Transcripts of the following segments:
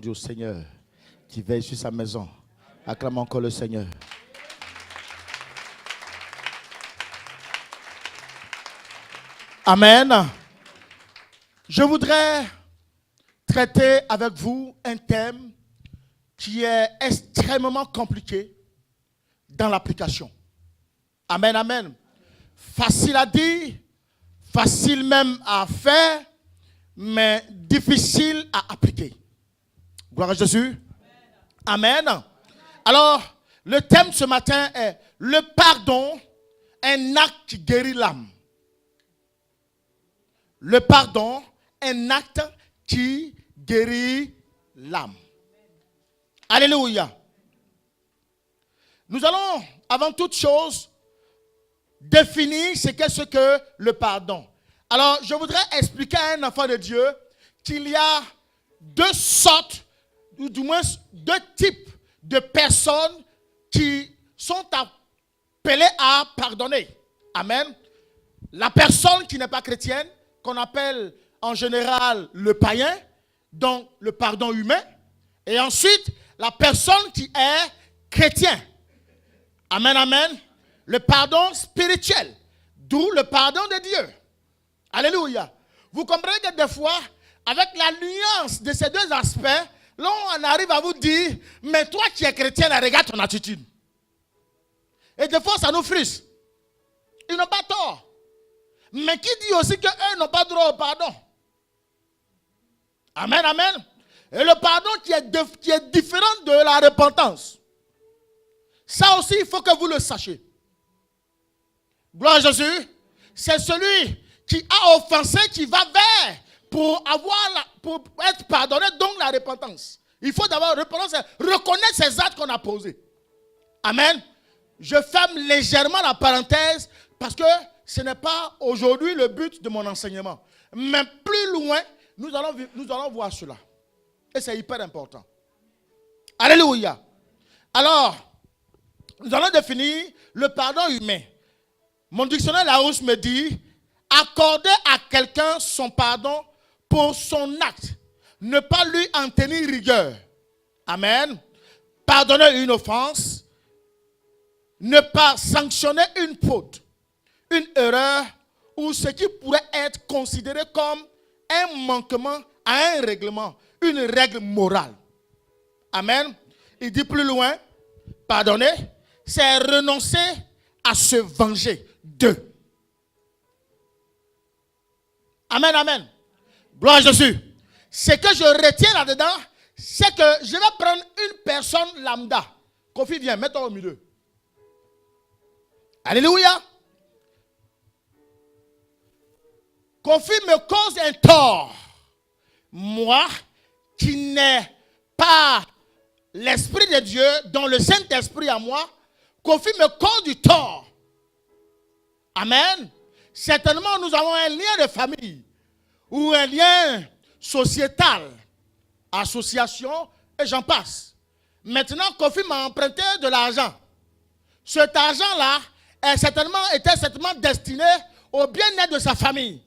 au Seigneur qui veille sur sa maison. Acclame encore le Seigneur. Amen. Je voudrais traiter avec vous un thème qui est extrêmement compliqué dans l'application. Amen, amen. Facile à dire, facile même à faire, mais difficile à appliquer. Gloire à Jésus. Amen. Alors, le thème ce matin est le pardon, un acte qui guérit l'âme. Le pardon, un acte qui guérit l'âme. Alléluia. Nous allons, avant toute chose, définir ce que le pardon. Alors, je voudrais expliquer à un enfant de Dieu qu'il y a deux sortes, ou du moins deux types de personnes qui sont appelées à pardonner. Amen. La personne qui n'est pas chrétienne, qu'on appelle en général le païen, donc le pardon humain. Et ensuite, la personne qui est chrétien. Amen, amen. Le pardon spirituel, d'où le pardon de Dieu. Alléluia. Vous comprenez que des fois, avec la nuance de ces deux aspects, là on arrive à vous dire, mais toi qui es chrétien, regarde ton attitude. Et des fois, ça nous frustre. Ils n'ont pas tort. Mais qui dit aussi qu'eux n'ont pas droit au pardon? Amen, amen. Et le pardon qui est différent de la repentance. Ça aussi, il faut que vous le sachiez. Gloire à Jésus. C'est celui qui a offensé, qui va vers pour être pardonné, donc la repentance. Il faut d'abord reconnaître ces actes qu'on a posés. Amen. Je ferme légèrement la parenthèse parce que ce n'est pas aujourd'hui le but de mon enseignement. Mais plus loin, nous allons voir cela. Et c'est hyper important. Alléluia. Alors, nous allons définir le pardon humain. Mon dictionnaire Larousse me dit, accorder à quelqu'un son pardon pour son acte, ne pas lui en tenir rigueur. Amen. Pardonner une offense, ne pas sanctionner une faute, une erreur ou ce qui pourrait être considéré comme un manquement à un règlement, une règle morale. Amen. Il dit plus loin, pardonner, c'est renoncer à se venger d'eux. Amen, amen. Gloire à Jésus. Ce que je retiens là-dedans, c'est que je vais prendre une personne lambda. Kofi, viens, mets-toi au milieu. Alléluia. Kofi me cause un tort. Moi, qui n'ai pas l'Esprit de Dieu, dont le Saint-Esprit à moi, Kofi me cause du tort. Amen. Certainement, nous avons un lien de famille ou un lien sociétal, association, et j'en passe. Maintenant, Kofi m'a emprunté de l'argent. Cet argent-là était certainement destiné au bien-être de sa famille.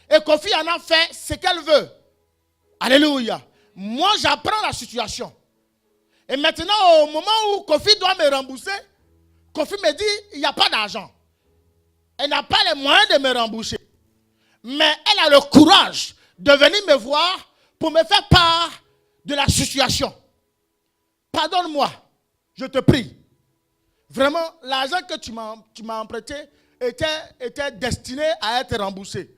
Et Kofi en a fait ce qu'elle veut. Alléluia. Moi, j'apprends la situation. Et maintenant, au moment où Kofi doit me rembourser, Kofi me dit, il n'y a pas d'argent. Elle n'a pas les moyens de me rembourser. Mais elle a le courage de venir me voir pour me faire part de la situation. Pardonne-moi, je te prie. Vraiment, l'argent que tu m'as emprunté était destiné à être remboursé.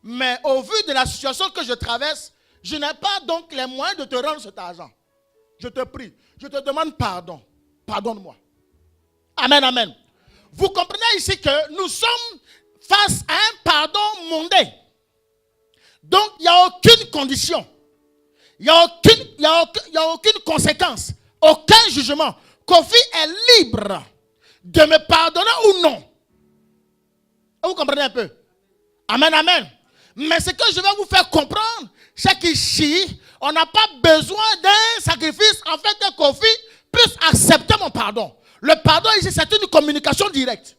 Mais au vu de la situation que je traverse, je n'ai pas donc les moyens de te rendre cet argent. Je te prie, je te demande pardon. Pardonne-moi. Amen, amen. Vous comprenez ici que nous sommes face à un pardon mondain. Donc, il n'y a aucune condition. Il n'y a aucune conséquence. Aucun jugement. Kofi est libre de me pardonner ou non. Vous comprenez un peu? Amen, amen. Mais ce que je vais vous faire comprendre, c'est qu'ici, on n'a pas besoin d'un sacrifice en fait que Kofi puisse accepter mon pardon. Le pardon ici, c'est une communication directe.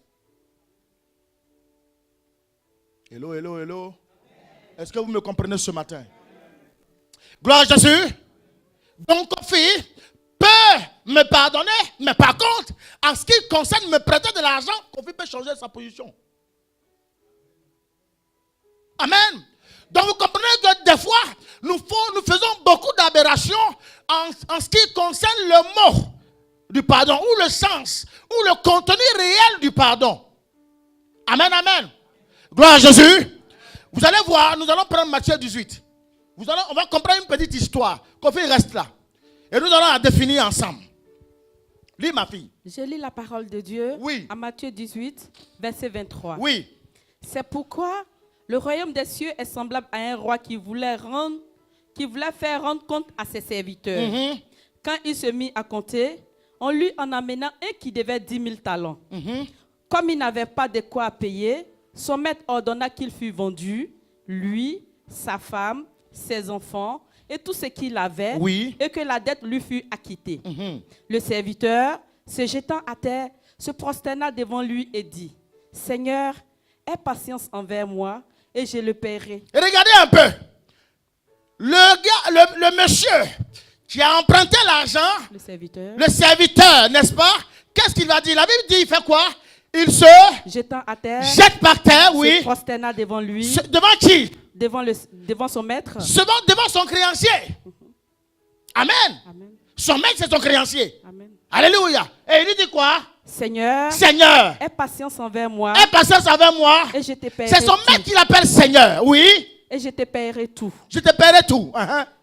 Hello, hello, hello. Est-ce que vous me comprenez ce matin? Gloire à Jésus. Donc, Kofi peut me pardonner, mais par contre, en ce qui concerne me prêter de l'argent, Kofi peut changer sa position. Amen. Donc, vous comprenez que des fois, nous faisons beaucoup d'aberrations en ce qui concerne le mot du pardon, ou le sens, ou le contenu réel du pardon. Amen, amen. Gloire à Jésus. Vous allez voir, nous allons prendre Matthieu 18. On va comprendre une petite histoire. Kofi reste là. Et nous allons la définir ensemble. Lis, ma fille. Je lis la parole de Dieu, oui, à Matthieu 18, verset 23. Oui. C'est pourquoi le royaume des cieux est semblable à un roi qui voulait faire rendre compte à ses serviteurs. Mm-hmm. Quand il se mit à compter, on lui en amena un qui devait 10 000 talents. Mm-hmm. Comme il n'avait pas de quoi payer, son maître ordonna qu'il fût vendu, lui, sa femme, ses enfants et tout ce qu'il avait, oui, et que la dette lui fut acquittée. Mm-hmm. Le serviteur, se jetant à terre, se prosterna devant lui et dit, « Seigneur, aie patience envers moi, et je le paierai. » Et regardez un peu. Le monsieur qui a emprunté l'argent, Le serviteur, n'est-ce pas? Qu'est-ce qu'il va dire? La Bible dit, il fait quoi? Il se jetant à terre, jette par terre, oui. se prosterna devant lui, Devant qui? devant son maître. Devant son créancier. Amen. Amen. Son maître, c'est son créancier. Amen. Alléluia. Et il lui dit quoi? Seigneur, Seigneur, aie patience envers moi, aie patience avec moi. et je te paierai C'est son tout. maître qui l'appelle Seigneur, oui. Et je te paierai tout. Je te paierai tout.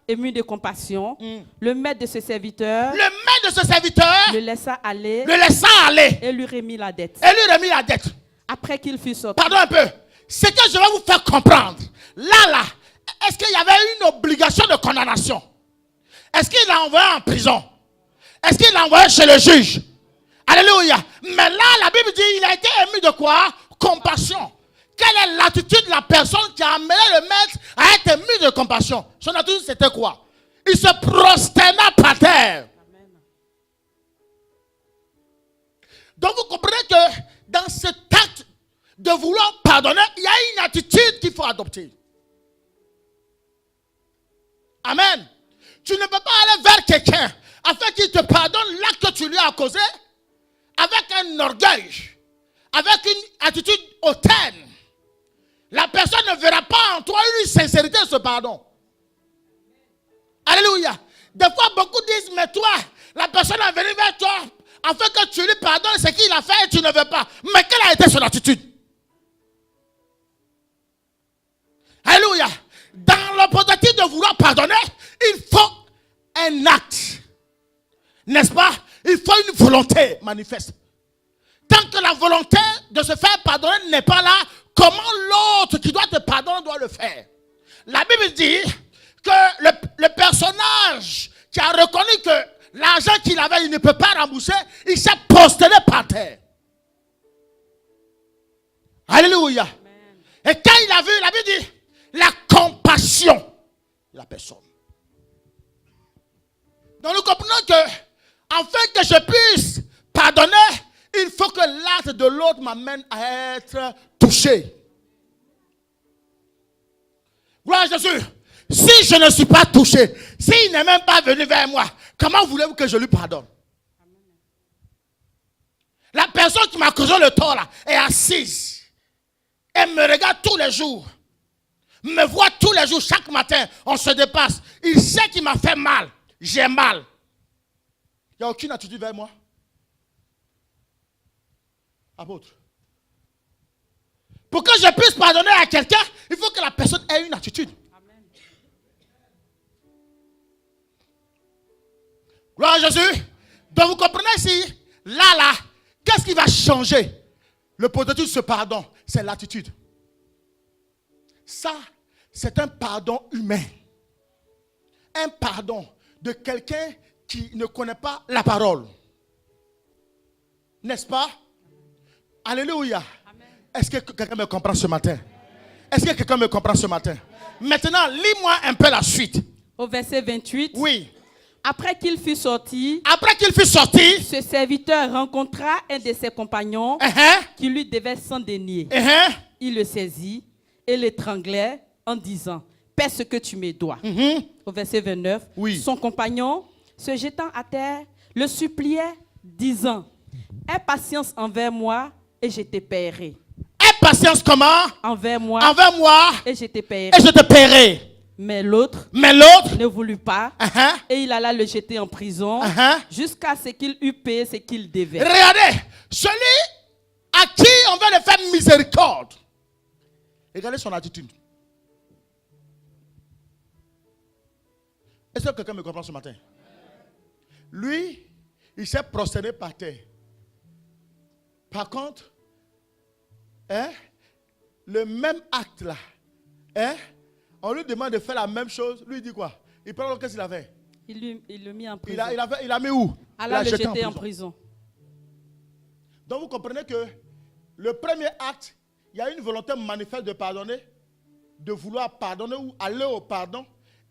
Ému de compassion, le maître de ce serviteur Le maître de ce serviteur le laissa aller le laissa aller et lui remit la dette. et lui remis la dette. Après qu'il fut sorti, Pardon un peu. Ce que je vais vous faire comprendre, là, est-ce qu'il y avait une obligation de condamnation? Est-ce qu'il l'a envoyé en prison? Est-ce qu'il l'a envoyé chez le juge? Alléluia. Mais là, la Bible dit, il a été ému de quoi? Compassion. Quelle est l'attitude de la personne qui a amené le maître à être ému de compassion? Son attitude, c'était quoi? Il se prosterna par terre. Amen. Donc vous comprenez que dans cet acte de vouloir pardonner, il y a une attitude qu'il faut adopter. Amen. Tu ne peux pas aller vers quelqu'un afin qu'il te pardonne l'acte que tu lui as causé avec un orgueil, avec une attitude hautaine. La personne ne verra pas en toi une sincérité de ce pardon. Alléluia. Des fois, beaucoup disent, mais toi, la personne est venue vers toi afin que tu lui pardonnes ce qu'il a fait et tu ne veux pas. Mais quelle a été son attitude? Alléluia. Dans l'opportunité de vouloir pardonner, il faut un acte. N'est-ce pas? Il faut une volonté manifeste. Tant que la volonté de se faire pardonner n'est pas là, comment l'autre qui doit te pardonner doit le faire? La Bible dit que le personnage qui a reconnu que l'argent qu'il avait, il ne peut pas rembourser, il s'est prosterné par terre. Alléluia. Amen. Et quand il a vu, la Bible dit, la compassion de la personne. Donc nous comprenons que, afin que je puisse pardonner, il faut que l'acte de l'autre m'amène à être touché. Gloire à Jésus. Si je ne suis pas touché, s'il n'est même pas venu vers moi, comment voulez-vous que je lui pardonne? La personne qui m'a causé le tort là est assise. Elle me regarde tous les jours. Me voit tous les jours, chaque matin, on se dépasse. Il sait qu'il m'a fait mal. J'ai mal. Il n'y a aucune attitude vers moi. Apôtre. Pour que je puisse pardonner à quelqu'un, il faut que la personne ait une attitude. Amen. Gloire à Jésus. Donc vous comprenez ici, là, qu'est-ce qui va changer le prototype de ce pardon? C'est l'attitude. Ça, c'est un pardon humain. Un pardon de quelqu'un qui ne connaît pas la parole. N'est-ce pas? Alléluia. Amen. Est-ce que quelqu'un me comprend ce matin? Est-ce que quelqu'un me comprend ce matin? Maintenant, lis-moi un peu la suite. Au verset 28. Oui. Après qu'il fut sorti, ce serviteur rencontra un de ses compagnons qui lui devait 100 deniers. Il le saisit et l'étranglait en disant, paie ce que tu me dois. Au verset 29, Oui. son compagnon, se jetant à terre, le suppliait, disant, aie patience envers moi et je te paierai. Aie patience comment? Envers moi Envers moi et je te et paierai. je te paierai. Mais l'autre Mais l'autre, ne voulut pas et il alla le jeter en prison jusqu'à ce qu'il eût payé ce qu'il devait. regardez, celui à qui on veut le faire miséricorde. Regardez son attitude. Est-ce que quelqu'un me comprend ce matin? Lui, il s'est prosterné par terre. Par contre, le même acte là, on lui demande de faire la même chose. Lui, il dit quoi? Il prend qu'est-ce qu'il a fait? Il l'a mis en prison. Il a mis où? Alla Il le l'a jeter en prison. Donc vous comprenez que le premier acte, il y a une volonté manifeste de pardonner, de vouloir pardonner ou aller au pardon.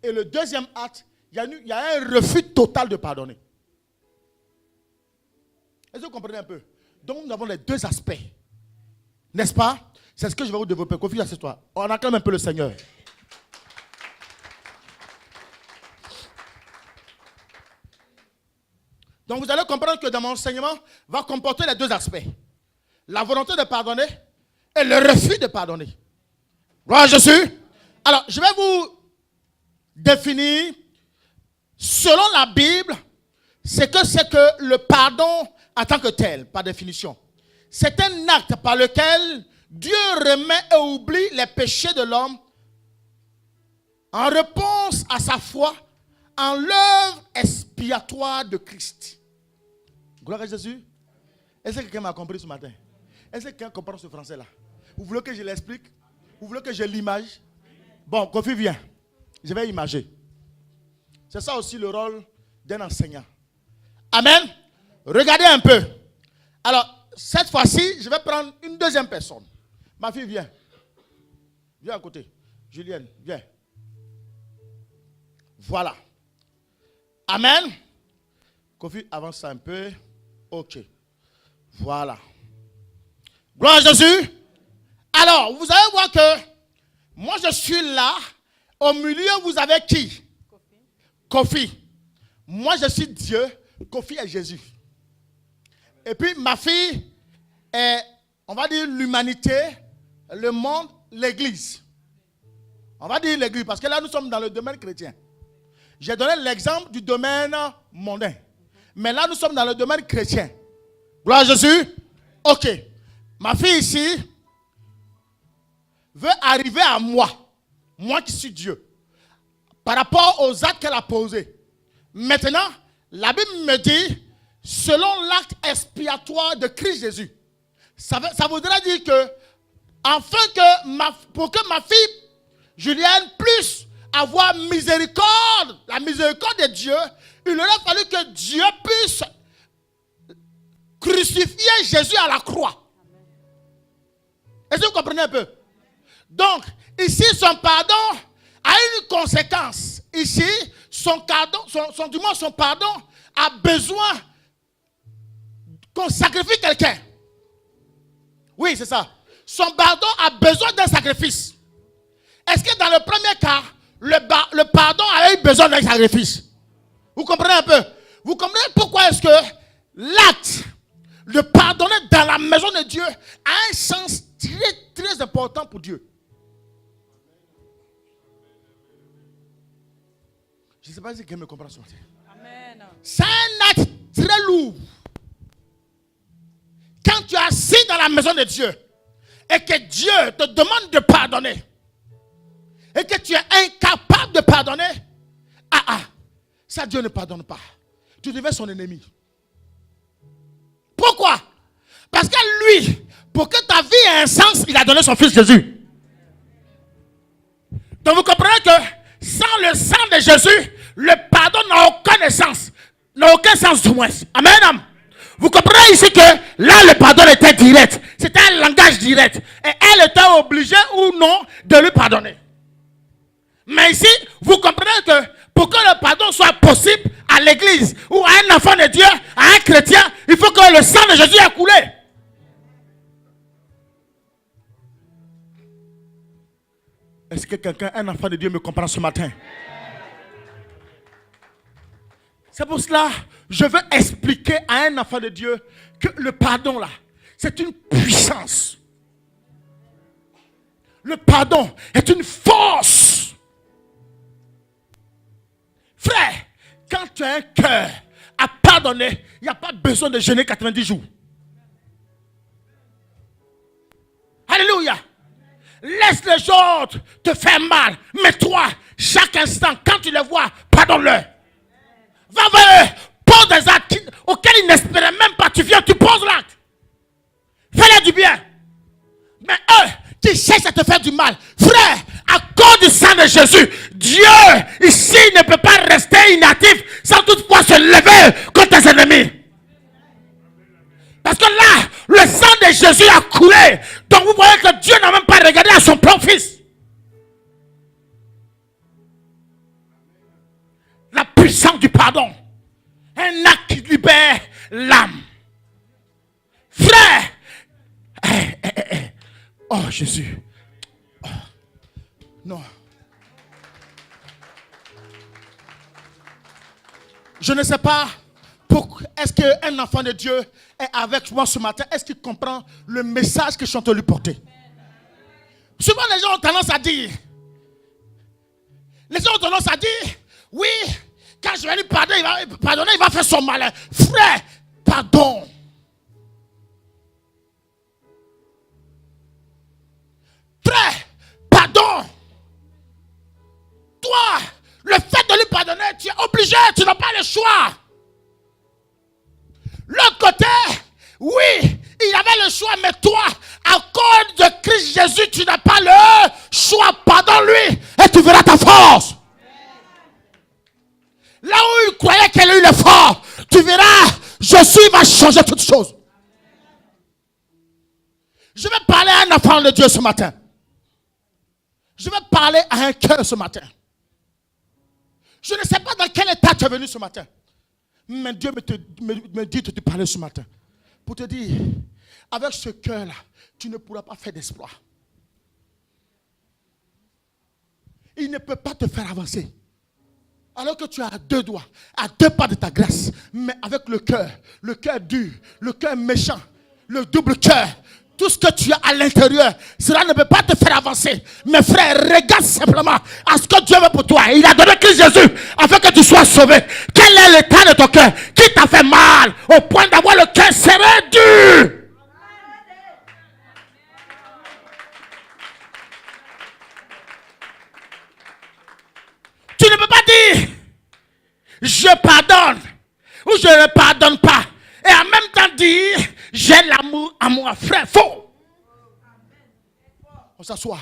Et le deuxième acte, il y a un refus total de pardonner. Est-ce que vous comprenez un peu? Donc nous avons les deux aspects. N'est-ce pas? C'est ce que je vais vous développer. Confie à cette histoire. On acclame un peu le Seigneur. Donc vous allez comprendre que dans mon enseignement va comporter les deux aspects. La volonté de pardonner et le refus de pardonner. Gloire à Jésus. Alors, je vais vous définir, selon la Bible, ce que c'est que le pardon en tant que tel, par définition. C'est un acte par lequel Dieu remet et oublie les péchés de l'homme en réponse à sa foi en l'œuvre expiatoire de Christ. Gloire à Jésus. Est-ce que quelqu'un m'a compris ce matin? Est-ce que quelqu'un comprend ce français-là? Vous voulez que je l'explique? Vous voulez que je l'image? Bon, Kofi, viens. Je vais imager. C'est ça aussi le rôle d'un enseignant. Amen. Regardez un peu. Alors, cette fois-ci, je vais prendre une deuxième personne. Ma fille, viens. Viens à côté. Julienne, viens. Voilà. Amen. Kofi, avance un peu. Ok. Voilà. Gloire à Jésus. Alors, vous allez voir que moi, je suis là. Au milieu, vous avez qui? Kofi. Moi, je suis Dieu. Kofi est Jésus. Et puis, ma fille est, on va dire, l'humanité, le monde, l'église. On va dire l'église, parce que là, nous sommes dans le domaine chrétien. J'ai donné l'exemple du domaine mondain. Mais là, nous sommes dans le domaine chrétien. Gloire à Jésus. Ok. Ma fille ici veut arriver à moi. Moi qui suis Dieu. Par rapport aux actes qu'elle a posés. Maintenant, la Bible me dit, selon l'acte expiatoire de Christ Jésus. Ça voudrait dire que, pour que ma fille, Julienne, puisse avoir miséricorde, la miséricorde de Dieu, il aurait fallu que Dieu puisse crucifier Jésus à la croix. Est-ce que vous comprenez un peu? Donc, ici, son pardon a une conséquence. Ici, son pardon a besoin qu'on sacrifie quelqu'un. Oui, c'est ça. Son pardon a besoin d'un sacrifice. Est-ce que dans le premier cas, le pardon a eu besoin d'un sacrifice? Vous comprenez un peu? Vous comprenez pourquoi est-ce que l'acte de pardonner dans la maison de Dieu a un sens très, très important pour Dieu? Je ne sais pas si quelqu'un me comprend ce matin. Amen. C'est un acte très lourd. Quand tu es assis dans la maison de Dieu et que Dieu te demande de pardonner et que tu es incapable de pardonner, ça Dieu ne pardonne pas. Tu deviens son ennemi. Pourquoi? Parce que lui, pour que ta vie ait un sens, il a donné son fils Jésus. Donc vous comprenez que sans le sang de Jésus, le pardon n'a aucun sens. N'a aucun sens du moins. Amen. Vous comprenez ici que là le pardon était direct. C'était un langage direct. Et elle était obligée ou non de lui pardonner. Mais ici, vous comprenez que pour que le pardon soit possible à l'église ou à un enfant de Dieu, à un chrétien, il faut que le sang de Jésus ait coulé. Est-ce que quelqu'un, un enfant de Dieu, me comprend ce matin? C'est pour cela, je veux expliquer à un enfant de Dieu que le pardon là, c'est une puissance. Le pardon est une force. Frère, quand tu as un cœur à pardonner, il n'y a pas besoin de jeûner 90 jours. Alléluia. Laisse les autres te faire mal. Mais toi, chaque instant, quand tu les vois, pardonne-leur. Va vers eux, pose des actes auxquels ils n'espéraient même pas. Tu viens, tu poses l'acte. Fais-leur du bien. Mais eux qui cherchent à te faire du mal, frère, à cause du sang de Jésus, Dieu ici ne peut pas rester inactif sans toutefois se lever contre tes ennemis. Parce que là, le sang de Jésus a coulé. Donc vous voyez que Dieu n'a même pas regardé à son propre fils. La puissance du pardon. Un acte qui libère l'âme. Frère. Oh Jésus. Oh. Non. Je ne sais pas. Est-ce qu'un enfant de Dieu est avec moi ce matin? Est-ce qu'il comprend le message que je suis en train de lui porter? Souvent les gens ont tendance à dire. Les gens ont tendance à dire. Oui, quand je vais lui pardonner, il va faire son malin. Frère, pardon. Frère, pardon. Toi, le fait de lui pardonner, tu es obligé, tu n'as pas le choix. L'autre côté, oui, il avait le choix, mais toi, à cause de Christ Jésus, tu n'as pas le choix. Pardonne-lui et tu verras ta force. Là où il croyait qu'elle a eu l'effort, tu verras, Jésus va changer toutes choses. Je vais parler à un enfant de Dieu ce matin. Je vais parler à un cœur ce matin. Je ne sais pas dans quel état tu es venu ce matin. Mais Dieu me dit de te parler ce matin. Pour te dire, avec ce cœur-là, tu ne pourras pas faire d'exploit. Il ne peut pas te faire avancer. Alors que tu es à deux doigts, à deux pas de ta grâce. Mais avec le cœur dur, le cœur méchant, le double cœur. Tout ce que tu as à l'intérieur, cela ne peut pas te faire avancer. Mes frères, regarde simplement à ce que Dieu veut pour toi. Il a donné Christ Jésus afin que tu sois sauvé. Quel est l'état de ton cœur? Qui t'a fait mal au point d'avoir le cœur serré dur? Tu ne peux pas dire je pardonne ou je ne pardonne pas et en même temps dire j'ai l'amour à mon frère. Faux. On s'assoit.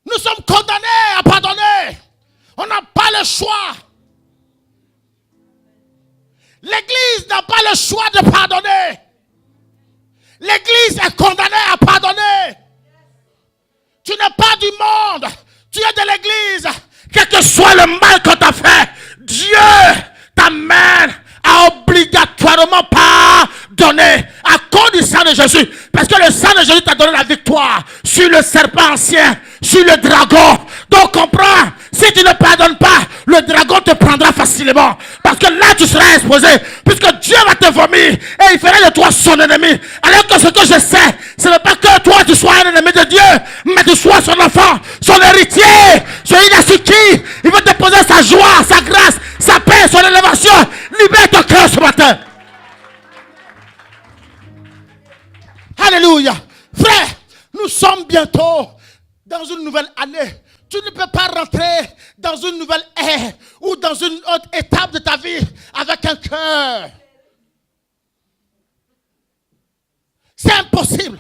Nous sommes condamnés à pardonner. On n'a pas le choix. L'église n'a pas le choix de pardonner. L'église est condamnée à pardonner. Tu n'es pas du monde. Tu es de l'église. Quel que soit le mal qu'on t'a fait, Dieu t'amène à obligatoirement pardonner à cause du sang de Jésus. Parce que le sang de Jésus t'a donné la victoire sur le serpent ancien, sur le dragon. Donc comprends, si tu ne pardonnes pas, le dragon te prendra facilement. Parce que là tu seras exposé. Puisque Dieu va te vomir et il fera de toi son ennemi. Alors que ce que je sais, ce n'est pas que toi tu sois un ennemi de Dieu, mais tu sois son enfant, son héritier, celui sur qui il veut te poser sa joie, sa grâce, sa paix, son élévation. Libère ton cœur ce matin. Alléluia. Frère, nous sommes bientôt dans une nouvelle année. Tu ne peux pas rentrer dans une nouvelle ère ou dans une autre étape de ta vie avec un cœur. C'est impossible.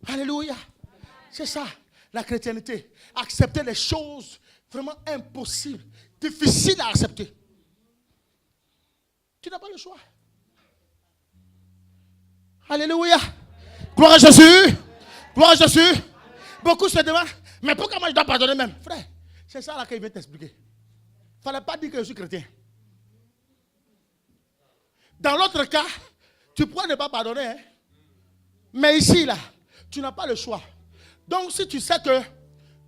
Alléluia. C'est ça, la chrétienté. Accepter les choses vraiment impossibles, difficiles à accepter. Tu n'as pas le choix. Alléluia. Gloire à Jésus. Gloire à Jésus. Beaucoup se demandent, mais pourquoi moi je dois pardonner même? Frère, c'est ça là qu'il vient t'expliquer. Il ne fallait pas dire que je suis chrétien. Dans l'autre cas, tu pourrais ne pas pardonner. Hein? Mais ici, là, tu n'as pas le choix. Donc si tu sais que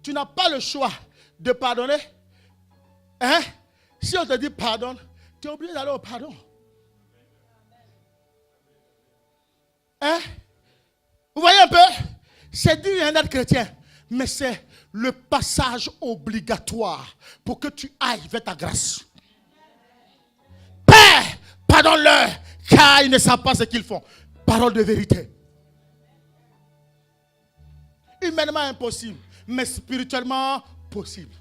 tu n'as pas le choix de pardonner, hein, si on te dit pardonne, tu es obligé d'aller au pardon. Hein? Vous voyez un peu? C'est dur d'être chrétien, mais c'est le passage obligatoire pour que tu ailles vers ta grâce. Père, pardonne-leur, car ils ne savent pas ce qu'ils font. Parole de vérité. Humainement impossible, mais spirituellement possible.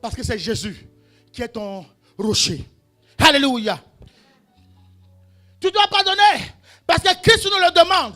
Parce que c'est Jésus qui est ton rocher. Alléluia. Tu dois pardonner parce que Christ nous le demande.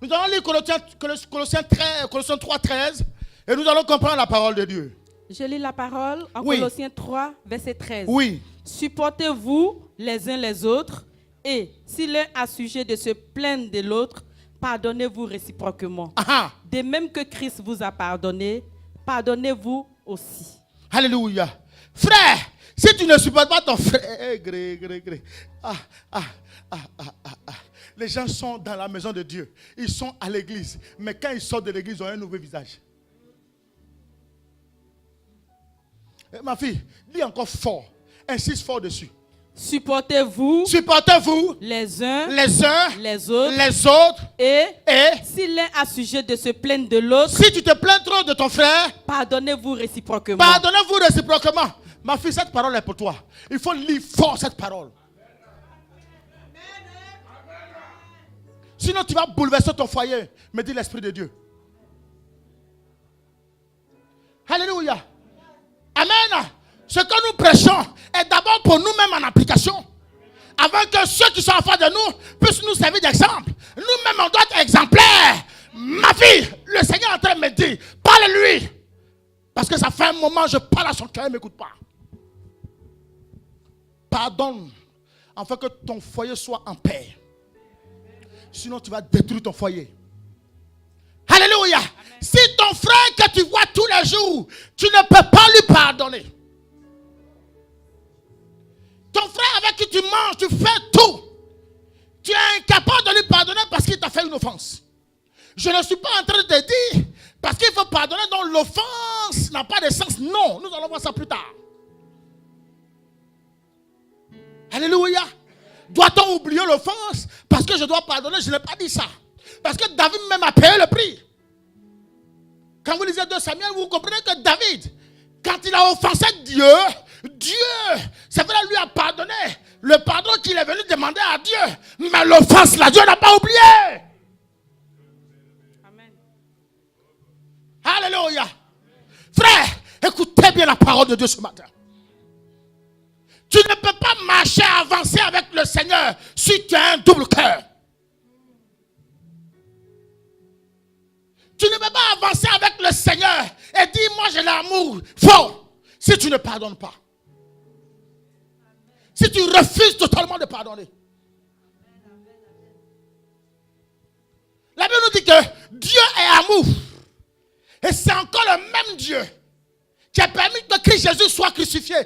Nous allons lire Colossiens 3, 13 et nous allons comprendre la parole de Dieu. Je lis la parole en Oui. Colossiens 3, verset 13. Oui. Supportez-vous les uns les autres et si l'un a sujet de se plaindre de l'autre, pardonnez-vous réciproquement. Aha. De même que Christ vous a pardonné, pardonnez-vous aussi. Alléluia. Frère, si tu ne supportes pas ton frère, les gens sont dans la maison de Dieu. Ils sont à l'église. Mais quand ils sortent de l'église, ils ont un nouveau visage. Ma fille, dis encore fort. Insiste fort dessus. Supportez-vous Supportez-vous les uns les autres les autres. et Et si l'un a sujet de se plaindre de l'autre, si tu te plains trop de ton frère, pardonnez-vous réciproquement. pardonnez-vous réciproquement. Ma fille, cette parole est pour toi. Il faut lire fort cette parole. Sinon, tu vas bouleverser ton foyer, me dit l'Esprit de Dieu. Alléluia. Amen. Ce que nous prêchons est d'abord pour nous-mêmes en application. Avant que ceux qui sont en face de nous puissent nous servir d'exemple. Nous-mêmes, on doit être exemplaires. Ma fille, le Seigneur est en train de me dire, parle-lui. Parce que ça fait un moment, je parle à son cœur, il ne m'écoute pas. Pardonne, afin que ton foyer soit en paix. Sinon, tu vas détruire ton foyer. Alléluia. Amen. Si ton frère que tu vois tous les jours, tu ne peux pas lui pardonner. Ton frère avec qui tu manges, tu fais tout. Tu es incapable de lui pardonner parce qu'il t'a fait une offense. Je ne suis pas en train de te dire parce qu'il faut pardonner donc l'offense n'a pas de sens. Non, nous allons voir ça plus tard. Alléluia. Doit-on oublier l'offense parce que je dois pardonner? Je n'ai pas dit ça. Parce que David même a payé le prix. Quand vous lisez 2 Samuel, vous comprenez que David, quand il a offensé Dieu, c'est vrai, lui a pardonné. Le pardon qu'il est venu demander à Dieu. Mais l'offense, là, Dieu n'a pas oublié. Amen. Alléluia. Frère, écoutez bien la parole de Dieu ce matin. Tu ne peux pas marcher, avancer avec le Seigneur si tu as un double cœur. Tu ne peux pas avancer avec le Seigneur et dire moi j'ai l'amour fort si tu ne pardonnes pas. Si tu refuses totalement de pardonner. La Bible nous dit que Dieu est amour. Et c'est encore le même Dieu qui a permis que Christ Jésus soit crucifié.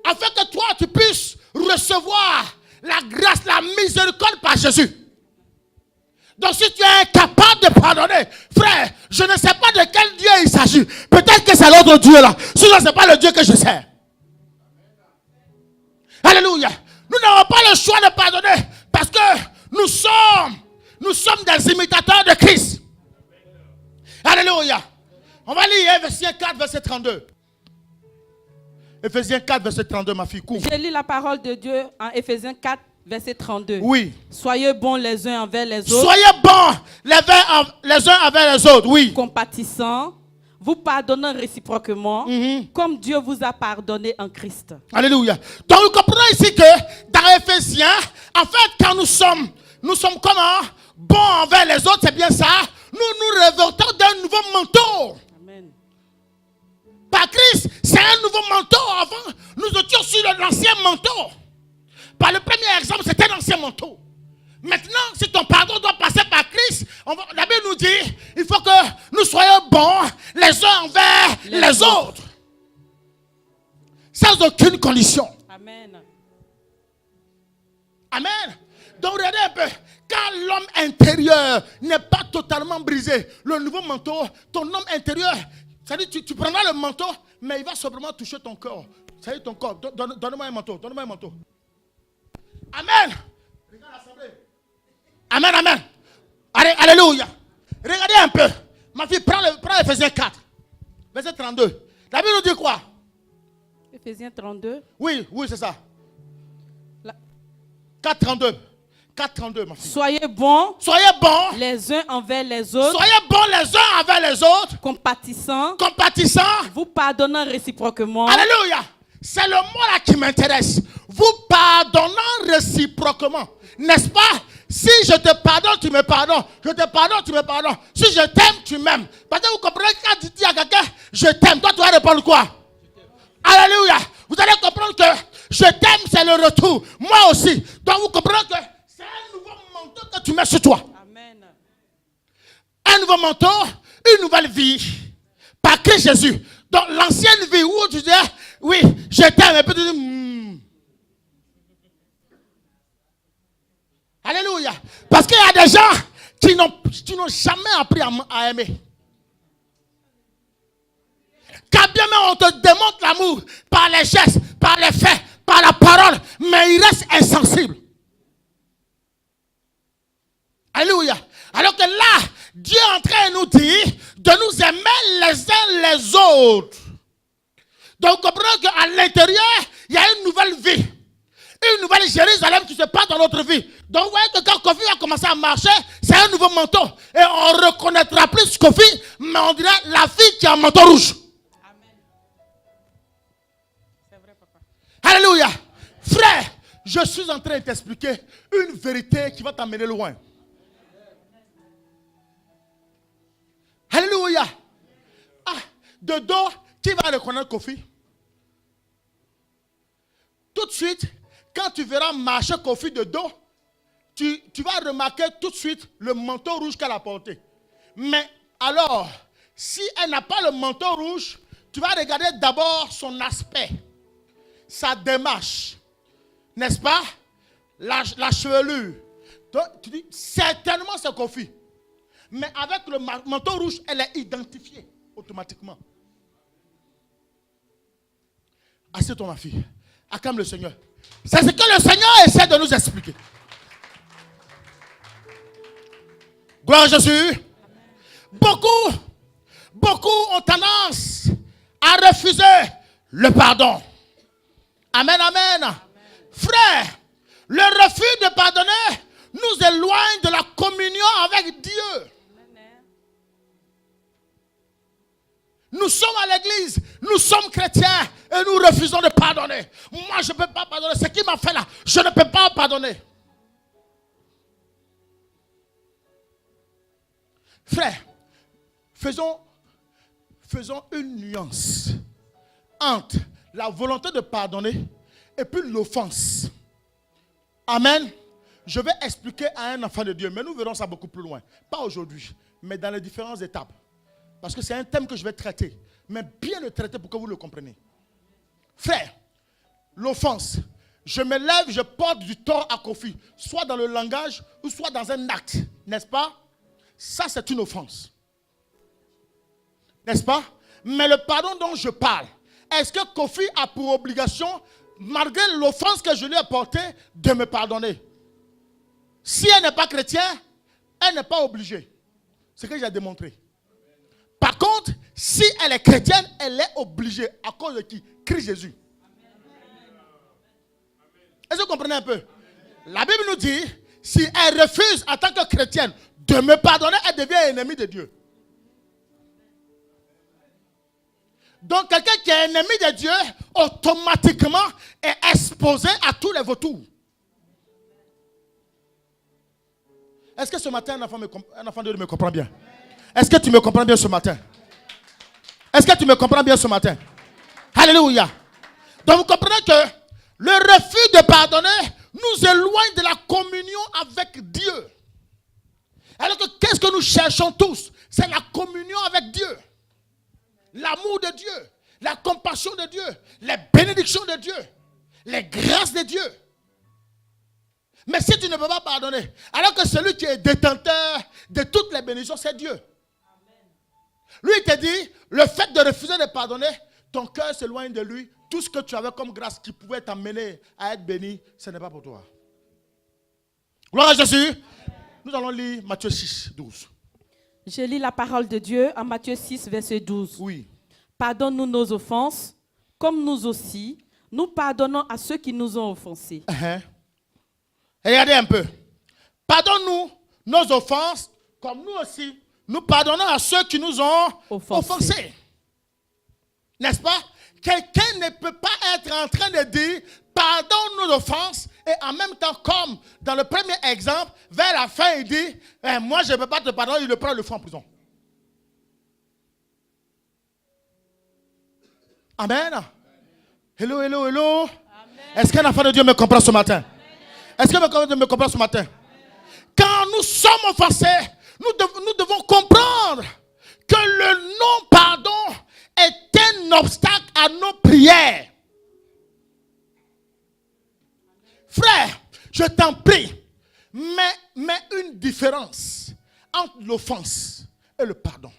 Afin que toi tu puisses recevoir la grâce, la miséricorde par Jésus. Donc si tu es incapable de pardonner, frère, je ne sais pas de quel Dieu il s'agit. Peut-être que c'est l'autre Dieu là. Sinon ce n'est pas le Dieu que je sers. Alléluia. Nous n'avons pas le choix de pardonner parce que nous sommes des imitateurs de Christ. Alléluia. On va lire Ephésiens 4, verset 32. Ephésiens 4, verset 32, ma fille, cours. Je lis la parole de Dieu en Ephésiens 4, verset 32. Oui. Soyez bons les uns envers les autres. Soyez bons les uns envers les autres, oui. Compatissants, vous pardonnant réciproquement, comme Dieu vous a pardonné en Christ. Alléluia. Donc nous comprenons ici que dans Ephésiens, en fait, quand nous sommes comment? Bons envers les autres, c'est bien ça. Nous révoltons d'un nouveau manteau. Amen. Par Christ, c'est un nouveau manteau. Avant, nous étions sur l'ancien manteau. Par le premier exemple, c'était l'ancien manteau. Maintenant, si ton pardon doit passer par Christ, la Bible nous dit, il faut que nous soyons bons les uns envers les autres. Sans aucune condition. Amen. Amen. Donc regardez un peu. Quand quand l'homme intérieur n'est pas totalement brisé, le nouveau manteau, ton homme intérieur, c'est-à-dire tu prendras le manteau, mais il va simplement toucher ton corps. C'est-à-dire ton corps. Donne-moi un manteau. Donne-moi un manteau. Amen. Regarde l'assemblée. Amen, amen. Alléluia. Regardez un peu. Ma fille, prends Ephésiens 4. Verset 32. La Bible nous dit quoi? Ephésiens 32. Oui, c'est ça. 4.32. 4.32, ma fille. Soyez bons les uns envers les autres. Soyez bons les uns envers les autres. Compatissants. Compatissants. Vous pardonnant réciproquement. Alléluia. C'est le mot là qui m'intéresse. Vous pardonnant réciproquement. N'est-ce pas? Si je te pardonne, tu me pardonnes. Je te pardonne, tu me pardonnes. Si je t'aime, tu m'aimes. Parce que vous comprenez, quand tu dis à quelqu'un, je t'aime, toi tu vas répondre quoi? Alléluia. Vous allez comprendre que je t'aime, c'est le retour. Moi aussi. Donc vous comprenez que c'est un nouveau manteau que tu mets sur toi. Amen. Un nouveau manteau, une nouvelle vie. Par Christ Jésus. Donc l'ancienne vie où tu disais, oui, je t'aime, et puis tu dis, Alléluia. Parce qu'il y a des gens qui n'ont jamais appris à aimer. Quand bien même on te démontre l'amour par les gestes, par les faits, par la parole, mais il reste insensible. Alléluia. Alors que là, Dieu est en train de nous dire de nous aimer les uns les autres. Donc vous comprenez qu'à l'intérieur, il y a une nouvelle vie. Une nouvelle Jérusalem qui se passe dans notre vie. Donc vous voyez que quand Kofi va commencer à marcher, c'est un nouveau manteau. Et on ne reconnaîtra plus Kofi, mais on dirait la fille qui a un manteau rouge. Amen. C'est vrai, papa. Alléluia. Frère, je suis en train de t'expliquer une vérité qui va t'amener loin. Alléluia. De dos, qui va reconnaître Kofi? Tout de suite, quand tu verras marcher Kofi de dos, tu vas remarquer tout de suite le manteau rouge qu'elle a porté. Mais alors, si elle n'a pas le manteau rouge, tu vas regarder d'abord son aspect, sa démarche, n'est-ce pas? La chevelure. Donc, tu dis, certainement c'est Kofi. Mais avec le manteau rouge, elle est identifiée automatiquement. Assieds-toi, ma fille. Acclame le Seigneur. C'est ce que le Seigneur essaie de nous expliquer. Gloire à Jésus. Beaucoup ont tendance à refuser le pardon. Amen, amen. Amen. Frère, le refus de pardonner nous éloigne de la communion avec Dieu. Amen. Nous sommes à l'église, nous sommes chrétiens et nous refusons de pardonner. Moi, je ne peux pas pardonner. Ce qui m'a fait là, je ne peux pas pardonner. Frère, faisons une nuance entre la volonté de pardonner et puis l'offense. Amen. Je vais expliquer à un enfant de Dieu, mais nous verrons ça beaucoup plus loin. Pas aujourd'hui, mais dans les différentes étapes. Parce que c'est un thème que je vais traiter. Mais bien le traiter pour que vous le compreniez. Frère, l'offense. Je me lève, je porte du tort à Kofi. Soit dans le langage ou soit dans un acte. N'est-ce pas? Ça, c'est une offense. N'est-ce pas? Mais le pardon dont je parle, est-ce que Kofi a pour obligation, malgré l'offense que je lui ai portée, de me pardonner? Si elle n'est pas chrétienne, elle n'est pas obligée. C'est ce que j'ai démontré. Par contre, si elle est chrétienne, elle est obligée. À cause de qui? Christ Jésus. Est-ce que vous comprenez un peu? La Bible nous dit, si elle refuse en tant que chrétienne de me pardonner, elle devient ennemie de Dieu. Donc quelqu'un qui est ennemi de Dieu, automatiquement est exposé à tous les vautours. Est-ce que ce matin, un enfant de Dieu me comprend bien? Est-ce que tu me comprends bien ce matin? Est-ce que tu me comprends bien ce matin? Alléluia. Donc vous comprenez que le refus de pardonner nous éloigne de la communion avec Dieu. Alors que qu'est-ce que nous cherchons tous? C'est la communion avec Dieu. L'amour de Dieu, la compassion de Dieu, les bénédictions de Dieu, les grâces de Dieu. Mais si tu ne peux pas pardonner, alors que celui qui est détenteur de toutes les bénédictions, c'est Dieu. Lui, il te dit, le fait de refuser de pardonner, ton cœur s'éloigne de lui. Tout ce que tu avais comme grâce qui pouvait t'amener à être béni, ce n'est pas pour toi. Gloire à Jésus. Nous allons lire Matthieu 6, 12. Je lis la parole de Dieu en Matthieu 6, verset 12. Oui. Pardonne-nous nos offenses, comme nous aussi, nous pardonnons à ceux qui nous ont offensés. Regardez un peu. Pardonne-nous nos offenses, comme nous aussi, nous pardonnons à ceux qui nous ont offensés. N'est-ce pas? Quelqu'un ne peut pas être en train de dire pardonne nos offenses et en même temps, comme dans le premier exemple, vers la fin, il dit moi je ne peux pas te pardonner, il le prend, le fout en prison. Amen. Hello, hello, hello. Amen. Est-ce qu'un enfant de Dieu me comprend ce matin? Amen. Est-ce que Dieu me comprend ce matin? Amen. Quand nous sommes offensés, nous devons comprendre que le non-pardon est un obstacle à nos prières. Frère, je t'en prie, mets une différence entre l'offense et le pardon.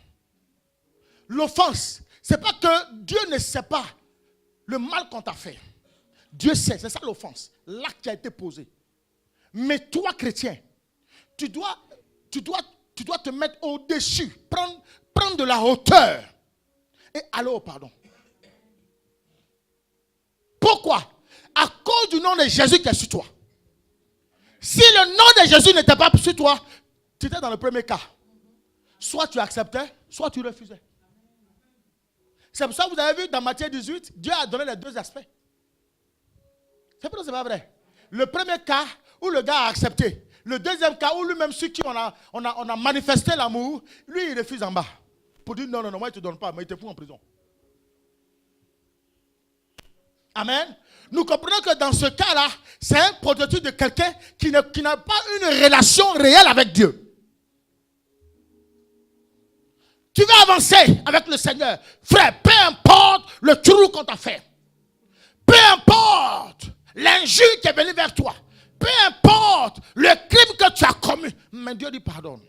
L'offense, c'est pas que Dieu ne sait pas le mal qu'on t'a fait. Dieu sait, c'est ça l'offense, l'acte qui a été posé. Mais toi, chrétien, tu dois te mettre au-dessus, prendre de la hauteur et aller au pardon. Pourquoi? À cause du nom de Jésus qui est sur toi. Si le nom de Jésus n'était pas sur toi, tu étais dans le premier cas. Soit tu acceptais, soit tu refusais. C'est pour ça que vous avez vu dans Matthieu 18, Dieu a donné les deux aspects. C'est pour ça que ce n'est pas vrai. Le premier cas où le gars a accepté. Le deuxième cas où lui-même, sur qui on a manifesté l'amour, lui, il refuse en bas. Pour dire non, moi, il ne te donne pas, mais il te fout en prison. Amen. Nous comprenons que dans ce cas-là, c'est un prototype de quelqu'un qui n'a pas une relation réelle avec Dieu. Tu veux avancer avec le Seigneur. Frère, peu importe le trou qu'on t'a fait. Peu importe l'injure qui est venue vers toi. Peu importe le crime que tu as commis. Mais Dieu dit pardonne.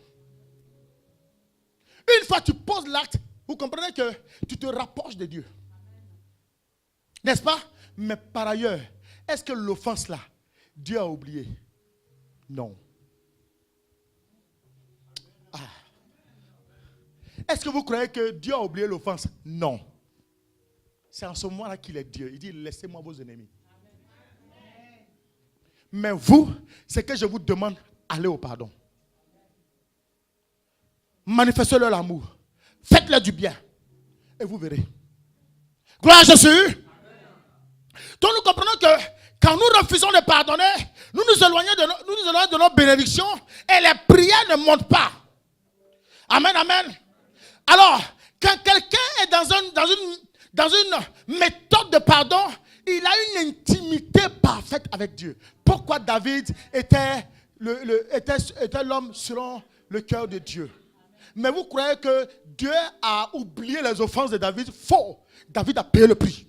Une fois que tu poses l'acte, vous comprenez que tu te rapproches de Dieu. N'est-ce pas? Mais par ailleurs, est-ce que l'offense là, Dieu a oublié? Non. Est-ce que vous croyez que Dieu a oublié l'offense? Non. C'est en ce moment-là qu'il est Dieu. Il dit, laissez-moi vos ennemis. Mais vous, c'est que je vous demande, allez au pardon. Manifestez-leur l'amour. Faites-leur du bien. Et vous verrez. Gloire à Jésus. Donc nous comprenons que quand nous refusons de pardonner, nous nous éloignons de nos bénédictions et les prières ne montent pas. Amen, amen. Alors, quand quelqu'un est dans une méthode de pardon, il a une intimité parfaite avec Dieu. Pourquoi David était l'homme selon le cœur de Dieu? Mais vous croyez que Dieu a oublié les offenses de David? Faux. David a payé le prix.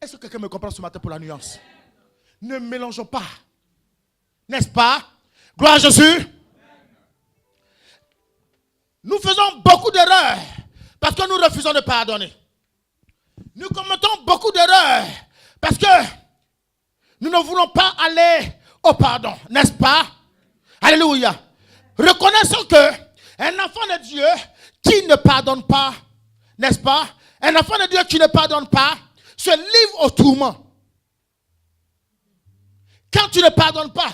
Est-ce que quelqu'un me comprend ce matin pour la nuance? Ne mélangeons pas. N'est-ce pas? Gloire à Jésus. Nous faisons beaucoup d'erreurs parce que nous refusons de pardonner. Nous commettons beaucoup d'erreurs parce que nous ne voulons pas aller au pardon. N'est-ce pas? Alléluia. Reconnaissons que un enfant de Dieu qui ne pardonne pas, n'est-ce pas? Un enfant de Dieu qui ne pardonne pas se livre au tourment. Quand tu ne pardonnes pas,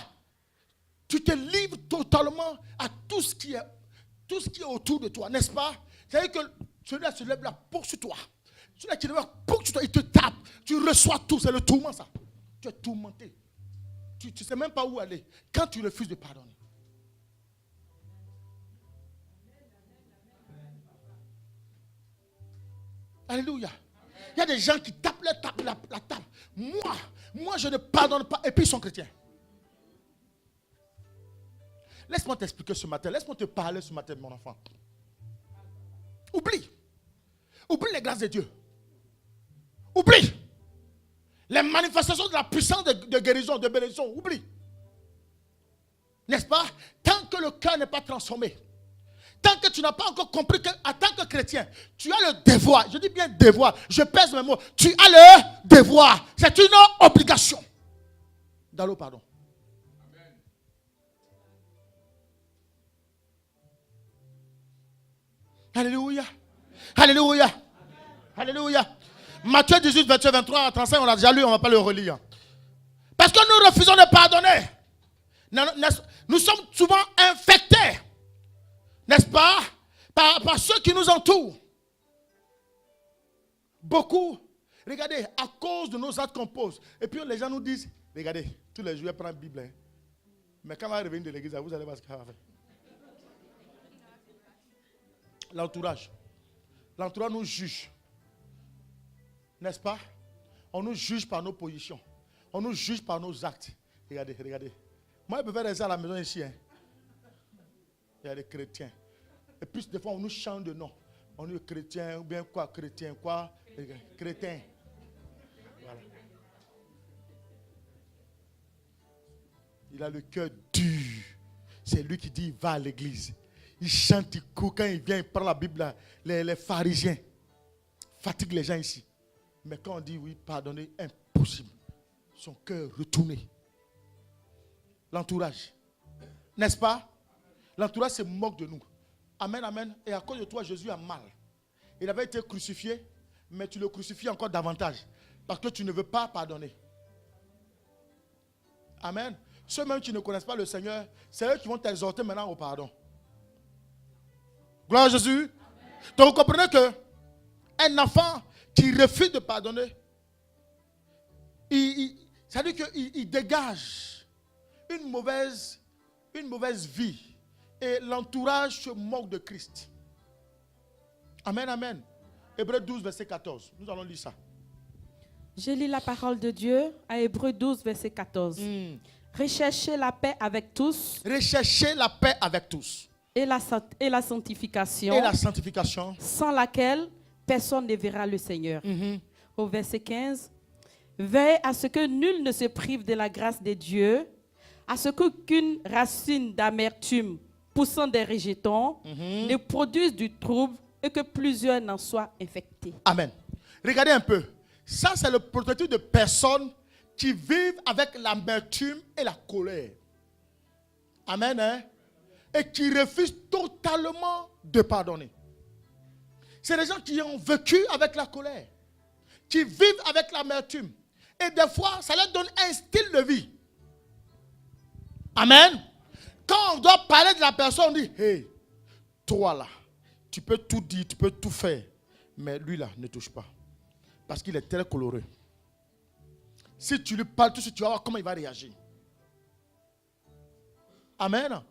tu te livres totalement à tout ce qui est autour de toi, n'est-ce pas? C'est-à-dire que celui-là se lève là pour sur toi. Celui-là qui se lève pour sur toi, il te tape. Tu reçois tout, c'est le tourment ça. Tu es tourmenté. Tu ne sais même pas où aller quand tu refuses de pardonner. Alléluia. Il y a des gens qui tapent la table. Moi, je ne pardonne pas. Et puis ils sont chrétiens. Laisse-moi t'expliquer ce matin. Laisse-moi te parler ce matin, mon enfant. Oublie les grâces de Dieu. Oublie Les manifestations de la puissance de guérison, de bénédiction, oublie. N'est-ce pas? Tant que le cœur n'est pas transformé, tant que tu n'as pas encore compris qu'en tant que chrétien, tu as le devoir, je dis bien devoir, je pèse mes mots, tu as le devoir, c'est une obligation. Dans l'eau, pardon. Amen. Alléluia. Alléluia. Amen. Alléluia. Matthieu 18, 22, 23 à 35, on l'a déjà lu, on ne va pas le relire. Parce que nous refusons de pardonner. Nous sommes souvent infectés, n'est-ce pas, par ceux qui nous entourent. Beaucoup, regardez, à cause de nos actes qu'on pose. Et puis les gens nous disent, regardez, tous les jours, elle prend la Bible. Hein. Mais quand elle va revenir de l'église, vous allez voir ce qu'elle va faire. L'entourage. L'entourage nous juge. N'est-ce pas? On nous juge par nos positions. On nous juge par nos actes. Regardez, regardez. Moi, je peux faire ça à la maison ici. Hein. Il y a des chrétiens. Et puis, des fois, on nous change de nom. On est chrétien, ou bien quoi, chrétien, quoi, chrétien. Voilà. Il a le cœur dur. C'est lui qui dit, va à l'église. Il chante, il court. Quand il vient, il prend la Bible, là, les pharisiens fatiguent les gens ici. Mais quand on dit, oui, pardonnez, impossible. Son cœur retourné. L'entourage. N'est-ce pas? L'entourage se moque de nous. Amen, amen. Et à cause de toi, Jésus a mal. Il avait été crucifié, mais tu le crucifies encore davantage. Parce que tu ne veux pas pardonner. Amen. Ceux même qui ne connaissent pas le Seigneur, c'est eux qui vont t'exhorter maintenant au pardon. Gloire à Jésus. Amen. Donc vous comprenez que un enfant qui refuse de pardonner, ça veut dire qu'il dégage une mauvaise vie. Et l'entourage se moque de Christ. Amen, amen. Hébreux 12, verset 14. Nous allons lire ça. Je lis la parole de Dieu à Hébreux 12, verset 14. Recherchez la paix avec tous. Recherchez la paix avec tous. Et la sanctification. Et la sanctification. Sans laquelle personne ne verra le Seigneur. Au verset 15. Veillez à ce que nul ne se prive de la grâce de Dieu, à ce qu'aucune racine d'amertume poussant des rejetons ne produise du trouble et que plusieurs n'en soient infectés. Amen. Regardez un peu. Ça, c'est le prototype de personnes qui vivent avec l'amertume et la colère. Amen. Hein? Et qui refusent totalement de pardonner. C'est des gens qui ont vécu avec la colère, qui vivent avec l'amertume. Et des fois, ça leur donne un style de vie. Amen. Quand on doit parler de la personne, on dit, hey, toi là, tu peux tout dire, tu peux tout faire. Mais lui là, ne touche pas. Parce qu'il est très coloré. Si tu lui parles tout de suite, tu vas voir comment il va réagir. Amen.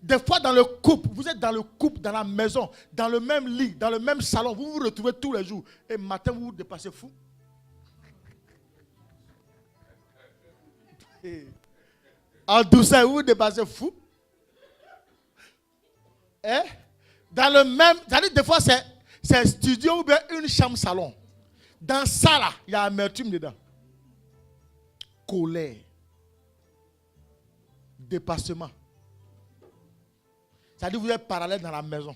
Des fois dans le couple, vous êtes dans le couple, dans la maison, dans le même lit, dans le même salon, vous vous retrouvez tous les jours. Et matin, vous vous dépassez fou. En douceur, vous vous dépassez fou. Eh? Dans le même, c'est-à-dire des fois c'est un studio ou bien une chambre salon. Dans ça là, il y a amertume dedans. Colère. Dépassement. C'est-à-dire vous êtes parallèle dans la maison.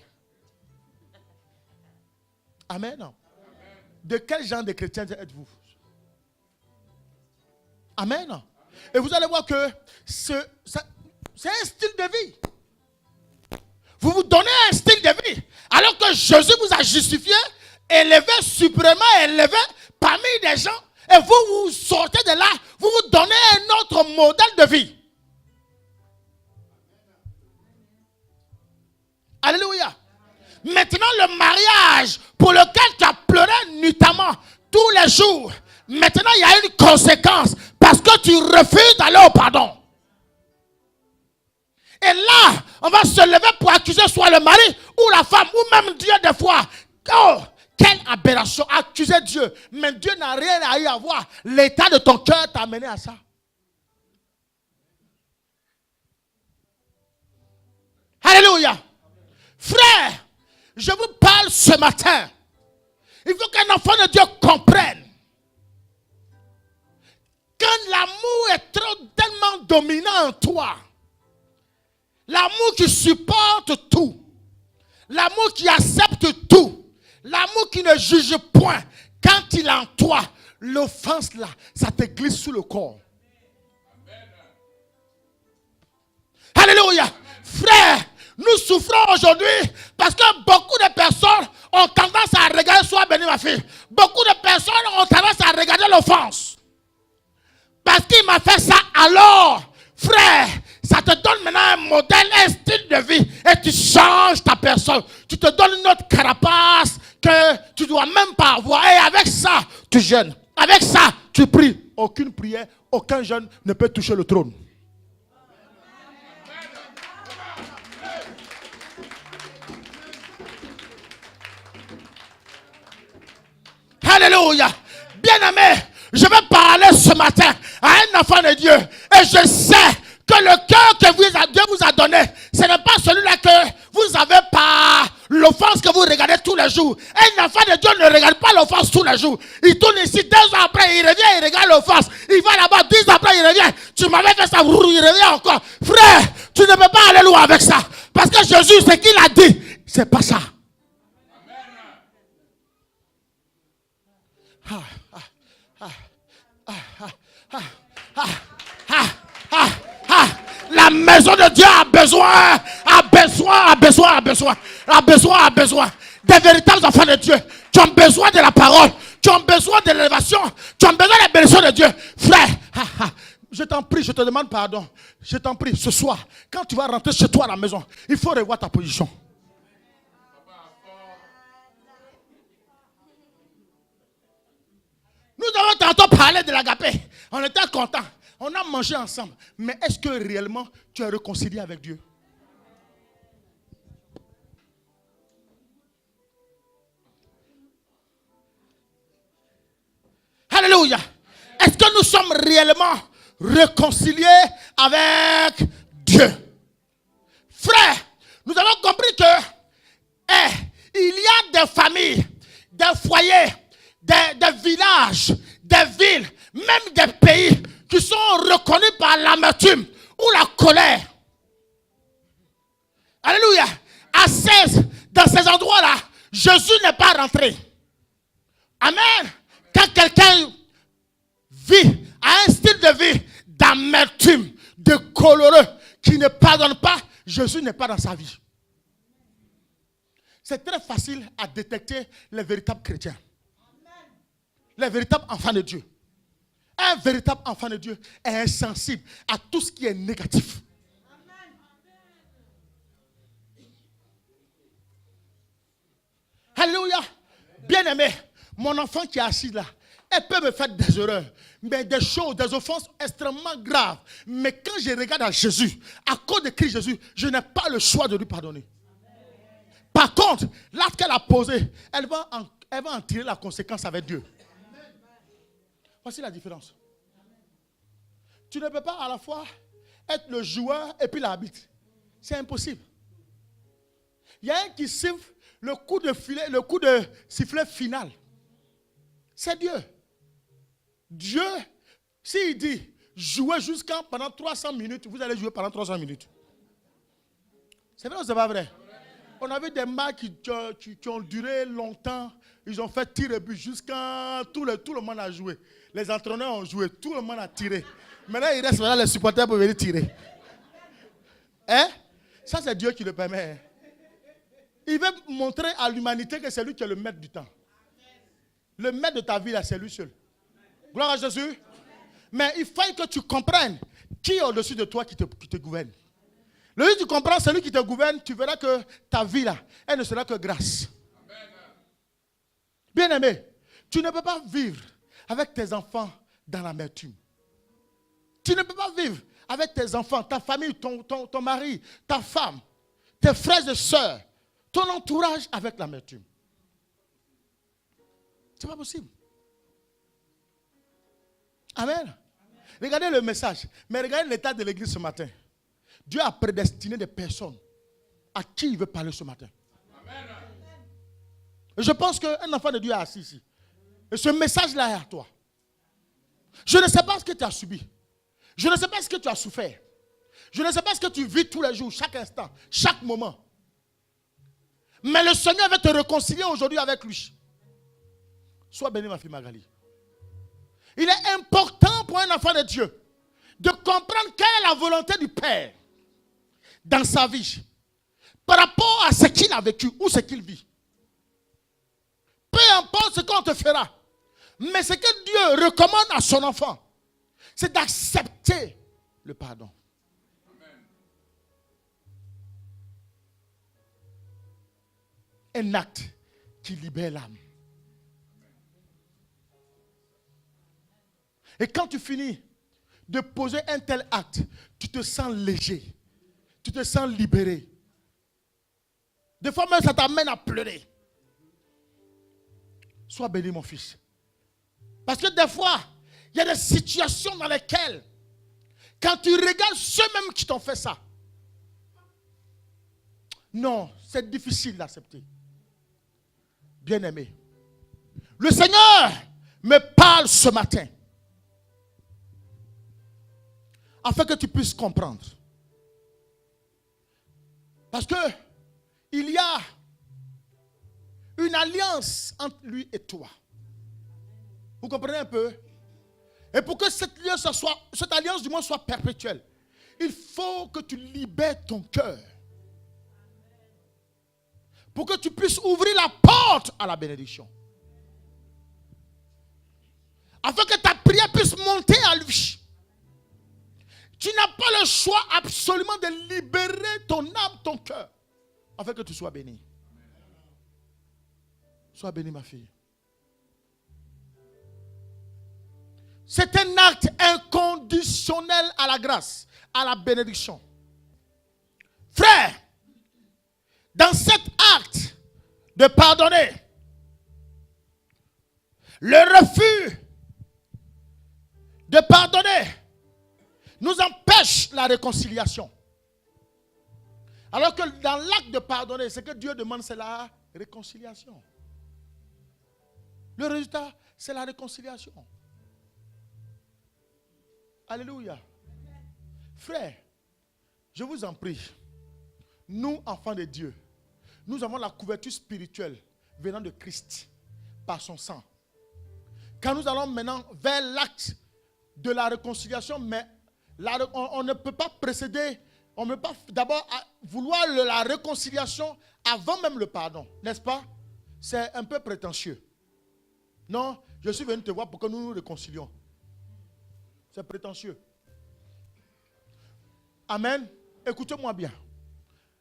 Amen. Amen. De quel genre de chrétien êtes-vous? Amen. Et vous allez voir que c'est un style de vie. Vous vous donnez un style de vie. Alors que Jésus vous a justifié, élevé, suprêmement élevé parmi des gens. Et vous sortez de là, vous vous donnez un autre modèle de vie. Alléluia. Maintenant, le mariage pour lequel tu as pleuré nuitamment tous les jours, maintenant il y a une conséquence parce que tu refuses d'aller au pardon. Et là, on va se lever pour accuser soit le mari ou la femme ou même Dieu des fois. Oh, quelle aberration, accuser Dieu. Mais Dieu n'a rien à y avoir. L'état de ton cœur t'a amené à ça. Alléluia. Frère, je vous parle ce matin. Il faut qu'un enfant de Dieu comprenne dominant en toi. L'amour qui supporte tout. L'amour qui accepte tout. L'amour qui ne juge point. Quand il est en toi, l'offense là, ça te glisse sous le corps. Alléluia. Frère, nous souffrons aujourd'hui parce que beaucoup de personnes ont tendance à regarder, sois béni ma fille, beaucoup de personnes ont tendance à regarder l'offense. Parce qu'il m'a fait ça, alors, frère, ça te donne maintenant un modèle, un style de vie et tu changes ta personne. Tu te donnes une autre carapace que tu ne dois même pas avoir. Et avec ça, tu jeûnes. Avec ça, tu pries. Aucune prière, aucun jeûne ne peut toucher le trône. Alléluia. Bien-aimé, je vais parler ce matin à un enfant de Dieu. Et je sais que le cœur que Dieu vous a donné, ce n'est pas celui-là que vous avez par l'offense que vous regardez tous les jours. Un enfant de Dieu ne regarde pas l'offense tous les jours. Il tourne ici, 2 ans après, il revient, il regarde l'offense. Il va là-bas, 10 ans après, il revient. Tu m'avais fait ça, il revient encore. Frère, tu ne peux pas aller loin avec ça. Parce que Jésus, ce qu'il a dit, c'est pas ça. La maison de Dieu a besoin des véritables enfants de Dieu. Tu as besoin de la parole, tu as besoin de l'élévation, tu as besoin de la bénédiction de Dieu. Frère, je t'en prie, je te demande pardon. Je t'en prie, ce soir, quand tu vas rentrer chez toi à la maison, il faut revoir ta position. Nous avons tantôt parlé de l'agapé. On était contents. On a mangé ensemble. Mais est-ce que réellement tu es réconcilié avec Dieu? Alléluia. Est-ce que nous sommes réellement réconciliés avec Dieu? Frère, nous avons compris que il y a des familles, des foyers, des villages, des villes, même des pays qui sont reconnus par l'amertume ou la colère. Alléluia. Dans ces endroits-là, Jésus n'est pas rentré. Amen. Quand quelqu'un vit à un style de vie d'amertume, de coloreux, qui ne pardonne pas, Jésus n'est pas dans sa vie. C'est très facile à détecter les véritables chrétiens. Les véritables enfants de Dieu. Un véritable enfant de Dieu est insensible à tout ce qui est négatif. Alléluia. Bien-aimé, mon enfant qui est assis là, elle peut me faire des erreurs, mais des choses, des offenses extrêmement graves. Mais quand je regarde à Jésus, à cause de Christ Jésus, je n'ai pas le choix de lui pardonner. Par contre, l'acte qu'elle a posé, elle va en tirer la conséquence avec Dieu. Voici la différence. Tu ne peux pas à la fois être le joueur et puis l'arbitre. C'est impossible. Il y a un qui siffle le coup de filet, le coup de sifflet final. C'est Dieu. Dieu, s'il dit jouez pendant 300 minutes, vous allez jouer pendant 300 minutes. C'est vrai ou c'est pas vrai? On avait des matchs qui ont duré longtemps. Ils ont fait tir et but jusqu'à tout le monde a joué. Les entraîneurs ont joué, tout le monde a tiré. Maintenant, il reste les supporters pour venir tirer. Hein? Ça, c'est Dieu qui le permet. Il veut montrer à l'humanité que c'est lui qui est le maître du temps. Le maître de ta vie, là, c'est lui seul. Gloire à Jésus. Mais il faut que tu comprennes qui est au-dessus de toi qui te gouverne. Le jour où tu comprends celui qui te gouverne, tu verras que ta vie, là, elle ne sera que grâce. Bien-aimé, tu ne peux pas vivre avec tes enfants dans l'amertume. Tu ne peux pas vivre avec tes enfants, ta famille, ton mari, ta femme, tes frères et sœurs, ton entourage avec l'amertume. C'est pas possible. Amen. Regardez le message, mais regardez l'état de l'église ce matin. Dieu a prédestiné des personnes à qui il veut parler ce matin. Amen. Et je pense qu'un enfant de Dieu est assis ici. Et ce message-là est à toi. Je ne sais pas ce que tu as subi. Je ne sais pas ce que tu as souffert. Je ne sais pas ce que tu vis tous les jours, chaque instant, chaque moment. Mais le Seigneur va te réconcilier aujourd'hui avec lui. Sois béni, ma fille Magali. Il est important pour un enfant de Dieu de comprendre quelle est la volonté du Père dans sa vie par rapport à ce qu'il a vécu ou ce qu'il vit. Peu importe ce qu'on te fera, mais ce que Dieu recommande à son enfant, c'est d'accepter le pardon. Un acte qui libère l'âme. Et quand tu finis de poser un tel acte, tu te sens léger. Tu te sens libéré. Des fois même ça t'amène à pleurer. Sois béni mon fils. Parce que des fois, il y a des situations dans lesquelles, quand tu regardes ceux-mêmes qui t'ont fait ça, non, c'est difficile d'accepter. Bien-aimé, le Seigneur me parle ce matin afin que tu puisses comprendre. Parce que il y a une alliance entre lui et toi. Vous comprenez un peu? Et pour que cette alliance du moins soit perpétuelle, il faut que tu libères ton cœur. Pour que tu puisses ouvrir la porte à la bénédiction. Afin que ta prière puisse monter à lui. Tu n'as pas le choix absolument de libérer ton âme, ton cœur, afin que tu sois béni. Sois béni, ma fille. C'est un acte inconditionnel à la grâce, à la bénédiction. Frère, dans cet acte de pardonner, le refus de pardonner nous empêche la réconciliation. Alors que dans l'acte de pardonner, ce que Dieu demande, c'est la réconciliation. Le résultat, c'est la réconciliation. Alléluia. Frère, je vous en prie, nous, enfants de Dieu, nous avons la couverture spirituelle venant de Christ par son sang. Quand nous allons maintenant vers l'acte de la réconciliation, mais on ne peut pas précéder, on ne peut pas d'abord vouloir la réconciliation avant même le pardon, n'est-ce pas? C'est un peu prétentieux. Non, je suis venu te voir pour que nous nous réconcilions. C'est prétentieux. Amen. Écoutez-moi bien.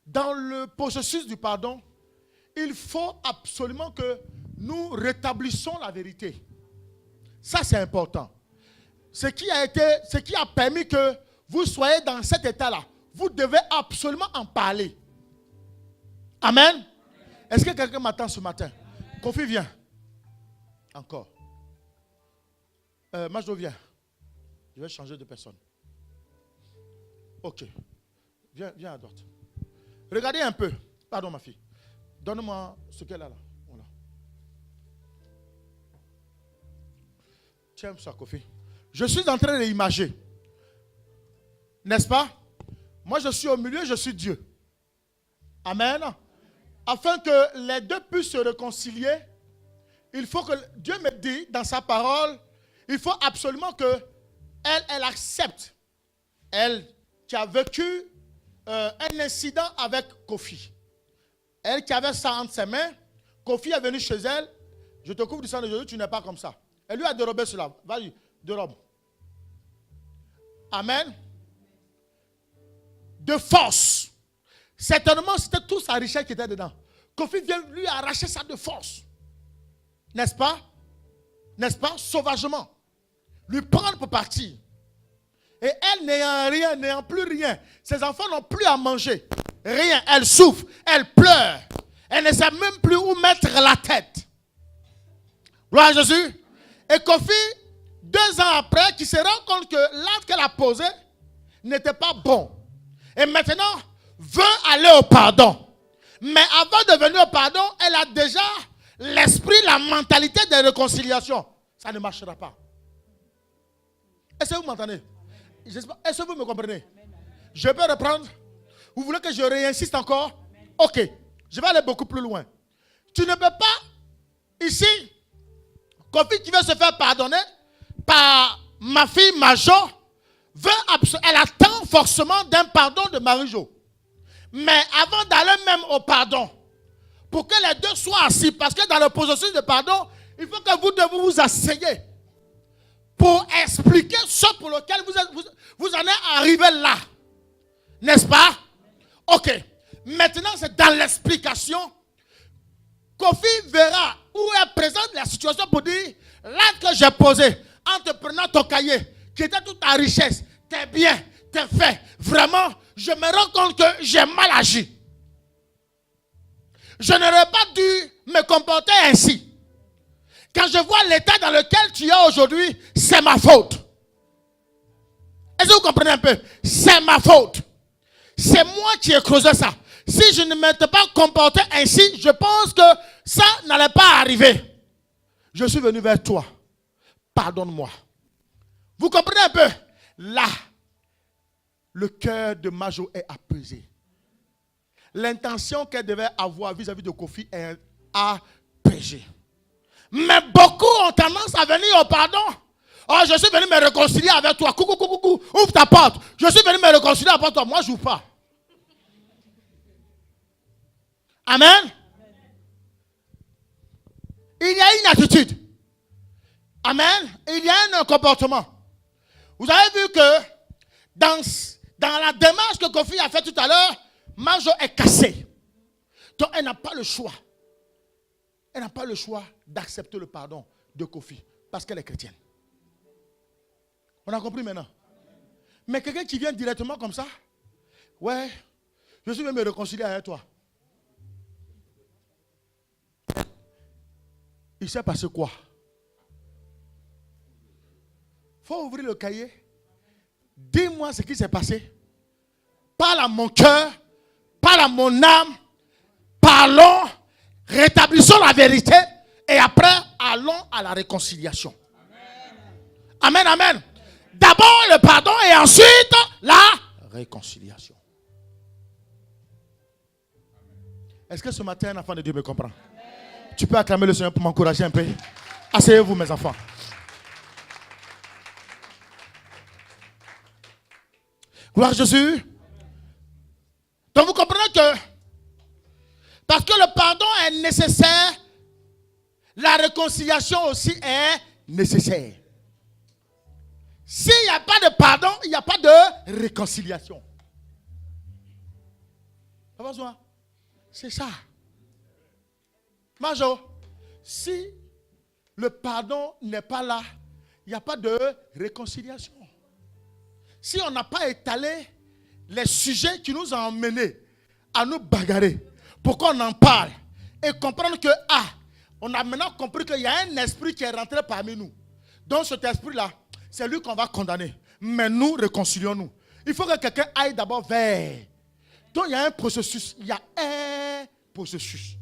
Dans le processus du pardon, il faut absolument que nous rétablissons la vérité. Ça, c'est important. Ce qui a permis que vous soyez dans cet état-là, vous devez absolument en parler. Amen. Est-ce que quelqu'un m'attend ce matin? Kofi, viens. Encore. Majdo, viens. Je vais changer de personne. Ok. Viens à droite. Regardez un peu. Pardon, ma fille. Donne-moi ce qu'elle a là. Voilà. Tiens ça, Kofi. Je suis en train d'imager. N'est-ce pas? Moi, je suis au milieu, je suis Dieu. Amen. Afin que les deux puissent se réconcilier, il faut que Dieu me dise dans sa parole, il faut absolument que elle accepte. Elle qui a vécu un incident avec Kofi. Elle qui avait ça entre ses mains, Kofi est venu chez elle. Je te couvre du sang de Jésus, tu n'es pas comme ça. Elle lui a dérobé cela. Vas-y, dérobe. Amen. De force. Certainement, c'était toute sa richesse qui était dedans. Kofi vient lui arracher ça de force. N'est-ce pas? N'est-ce pas? Sauvagement. Lui prendre pour partir. Et elle n'ayant rien, n'ayant plus rien. Ses enfants n'ont plus à manger. Rien. Elle souffre. Elle pleure. Elle ne sait même plus où mettre la tête. Gloire à Jésus. Et Kofi, 2 ans après, qui se rend compte que l'acte qu'elle a posé n'était pas bon. Et maintenant, veut aller au pardon. Mais avant de venir au pardon, elle a déjà l'esprit, la mentalité de réconciliation. Ça ne marchera pas. Est-ce que vous m'entendez? Est-ce que vous me comprenez? Je peux reprendre? Vous voulez que je réinsiste encore? Ok, je vais aller beaucoup plus loin. Tu ne peux pas, ici, Kofi qui veut se faire pardonner par ma fille Majo, elle attend forcément d'un pardon de Marie-Jo. Mais avant d'aller même au pardon, pour que les deux soient assis, parce que dans le processus de pardon, il faut que vous devez vous asseyez pour expliquer ce pour lequel vous en êtes arrivé là. N'est-ce pas? Ok. Maintenant, c'est dans l'explication. Kofi verra où est présente la situation pour dire, là que j'ai posé, en te prenant ton cahier, qui était toute ta richesse, tes biens, tes faits, vraiment, je me rends compte que j'ai mal agi. Je n'aurais pas dû me comporter ainsi. Quand je vois l'état dans lequel tu es aujourd'hui, c'est ma faute. Est-ce que vous comprenez un peu? C'est ma faute. C'est moi qui ai causé ça. Si je ne m'étais pas comporté ainsi, je pense que ça n'allait pas arriver. Je suis venu vers toi. Pardonne-moi. Vous comprenez un peu? Là, le cœur de Majo est apaisé. L'intention qu'elle devait avoir vis-à-vis de Kofi est apaisée. Mais beaucoup ont tendance à venir au pardon. Oh, je suis venu me réconcilier avec toi. Coucou, coucou, coucou. Ouvre ta porte. Je suis venu me réconcilier avec toi. Moi, je n'ouvre pas. Amen. Il y a une attitude. Amen. Il y a un comportement. Vous avez vu que dans la démarche que Kofi a fait tout à l'heure, Majo est cassée. Donc, elle n'a pas le choix. Elle n'a pas le choix d'accepter le pardon de Kofi parce qu'elle est chrétienne. On a compris maintenant? Mais quelqu'un qui vient directement comme ça, ouais, je suis venu me réconcilier avec toi. Il s'est passé quoi? Il faut ouvrir le cahier. Dis-moi ce qui s'est passé. Parle à mon cœur, parle à mon âme, parlons, rétablissons la vérité et après allons à la réconciliation. Amen, amen. D'abord le pardon et ensuite la réconciliation. Est-ce que ce matin un enfant de Dieu me comprend? Tu peux acclamer le Seigneur pour m'encourager un peu. Asseyez-vous mes enfants. Gloire à Jésus. Donc vous comprenez que parce que le pardon est nécessaire, la réconciliation aussi est nécessaire. S'il n'y a pas de pardon, il n'y a pas de réconciliation. C'est ça. Majo, si le pardon n'est pas là, il n'y a pas de réconciliation. Si on n'a pas étalé les sujets qui nous ont emmenés à nous bagarrer, pour qu'on en parle et comprendre que, on a maintenant compris qu'il y a un esprit qui est rentré parmi nous. Donc cet esprit-là, c'est lui qu'on va condamner. Mais nous, réconcilions-nous. Il faut que quelqu'un aille d'abord vers. Donc il y a un processus. Il y a un processus.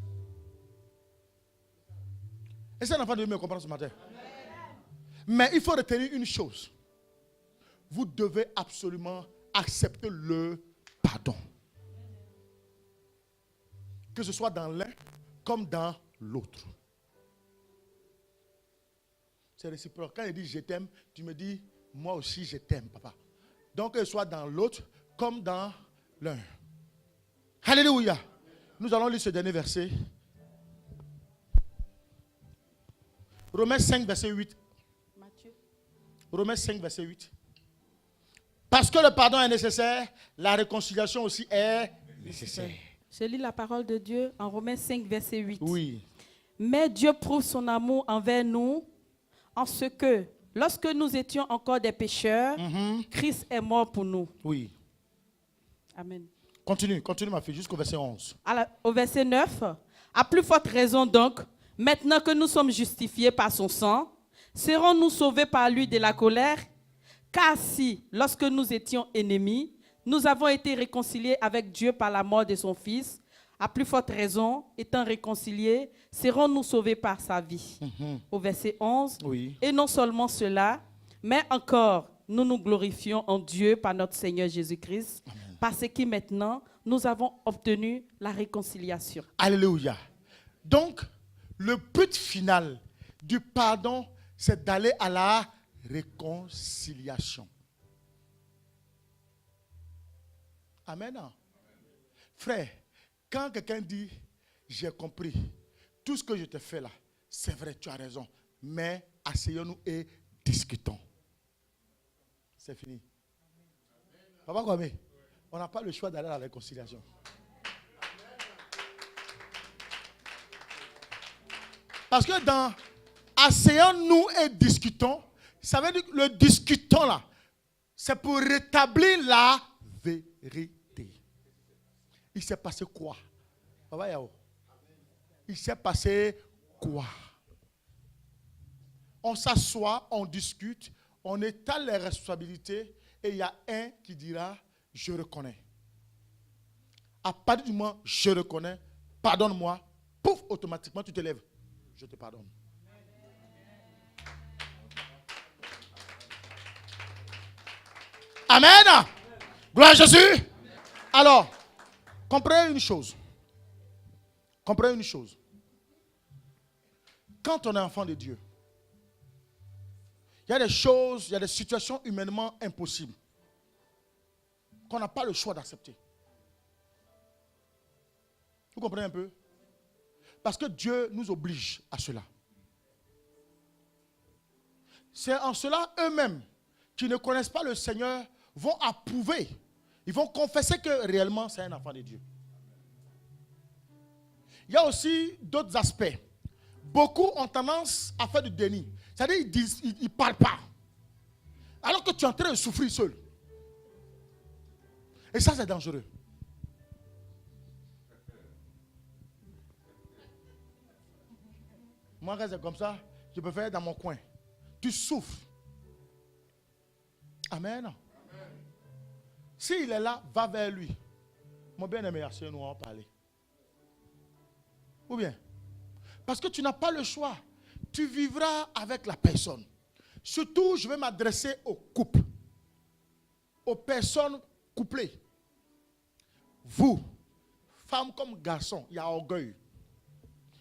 Est-ce qu'un enfant de Dieu me comprend ce matin? Mais il faut retenir une chose. Vous devez absolument accepter le pardon. Que ce soit dans l'un comme dans l'autre. C'est réciproque. Quand il dit je t'aime, tu me dis moi aussi je t'aime, papa. Donc que ce soit dans l'autre comme dans l'un. Alléluia. Nous allons lire ce dernier verset. Romains 5, verset 8. Matthieu. Romains 5, verset 8. Parce que le pardon est nécessaire, la réconciliation aussi est nécessaire. Je lis la parole de Dieu en Romains 5, verset 8. Oui. Mais Dieu prouve son amour envers nous en ce que, lorsque nous étions encore des pécheurs, Christ est mort pour nous. Oui. Amen. Continue ma fille, jusqu'au verset 11. Au verset 9, à plus forte raison donc, maintenant que nous sommes justifiés par son sang, serons-nous sauvés par lui de la colère? Car si, lorsque nous étions ennemis, nous avons été réconciliés avec Dieu par la mort de son Fils, à plus forte raison, étant réconciliés, serons-nous sauvés par sa vie. Au verset 11, Oui. et non seulement cela, mais encore, nous nous glorifions en Dieu par notre Seigneur Jésus-Christ, parce que maintenant, nous avons obtenu la réconciliation. Alléluia. Donc, le but final du pardon, c'est d'aller à la réconciliation. Amen. Frère, quand quelqu'un dit, j'ai compris, tout ce que je te fais là, c'est vrai, tu as raison, mais asseyons-nous et discutons. C'est fini. Papa Kwame, on n'a pas le choix d'aller à la réconciliation. Parce que dans asseyons-nous et discutons, ça veut dire que le discutons là, c'est pour rétablir la vérité. Il s'est passé quoi? Papa Yao, il s'est passé quoi? On s'assoit, on discute, on étale les responsabilités et il y a un qui dira, je reconnais. À partir du moment où je reconnais, pardonne-moi, pouf, automatiquement tu te lèves. Je te pardonne. Amen. Gloire à Jésus. Alors, comprenez une chose. Comprenez une chose. Quand on est enfant de Dieu, il y a des choses, il y a des situations humainement impossibles qu'on n'a pas le choix d'accepter. Vous comprenez un peu? Parce que Dieu nous oblige à cela. C'est en cela eux-mêmes qui ne connaissent pas le Seigneur vont approuver. Ils vont confesser que réellement c'est un enfant de Dieu. Il y a aussi d'autres aspects. Beaucoup ont tendance à faire du déni. C'est-à-dire ils ne parlent pas. Alors que tu es en train de souffrir seul. Et ça c'est dangereux. Moi quand c'est comme ça, je peux faire dans mon coin. Tu souffres. Amen. S'il est là, va vers lui. Mon bien-aimé, nous allons parler. Ou bien, parce que tu n'as pas le choix. Tu vivras avec la personne. Surtout, je vais m'adresser aux couples. Aux personnes couplées. Vous, femmes comme garçons, il y a orgueil.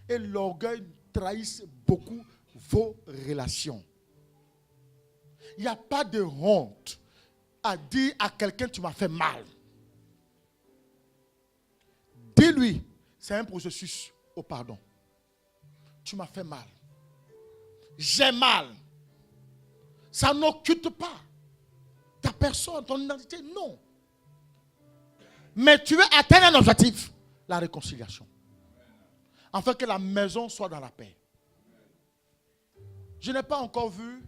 Et l'orgueil trahit beaucoup vos relations. Il n'y a pas de honte à dire à quelqu'un tu m'as fait mal. Dis-lui, c'est un processus au pardon. Tu m'as fait mal. J'ai mal. Ça n'occupe pas ta personne, ton identité, non. Mais tu veux atteindre un objectif, la réconciliation. Afin que la maison soit dans la paix. Je n'ai pas encore vu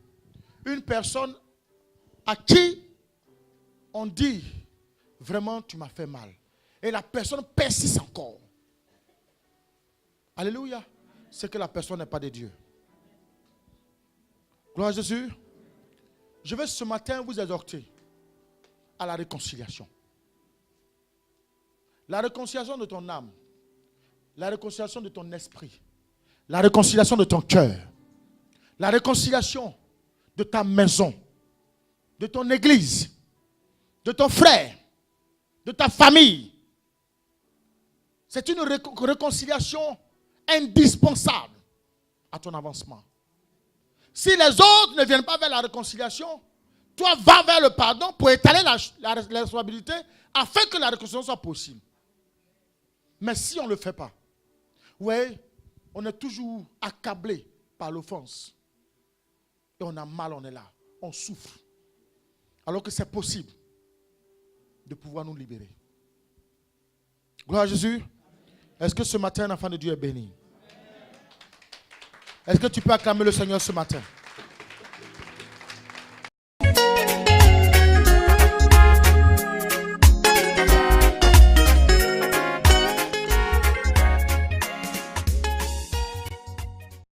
une personne à qui on dit vraiment tu m'as fait mal. Et la personne persiste encore. Alléluia. C'est que la personne n'est pas de Dieu. Gloire à Jésus. Je vais ce matin vous exhorter à la réconciliation. La réconciliation de ton âme. La réconciliation de ton esprit. La réconciliation de ton cœur. La réconciliation de ta maison. De ton église. De ton frère. De ta famille. C'est une réconciliation indispensable à ton avancement. Si les autres ne viennent pas vers la réconciliation, toi va vers le pardon pour étaler la responsabilité afin que la réconciliation soit possible. Mais si on ne le fait pas, vous voyez, on est toujours accablé par l'offense. Et on a mal, on est là. On souffre. Alors que c'est possible de pouvoir nous libérer. Gloire à Jésus. Est-ce que ce matin, un enfant de Dieu est béni? Est-ce que tu peux acclamer le Seigneur ce matin?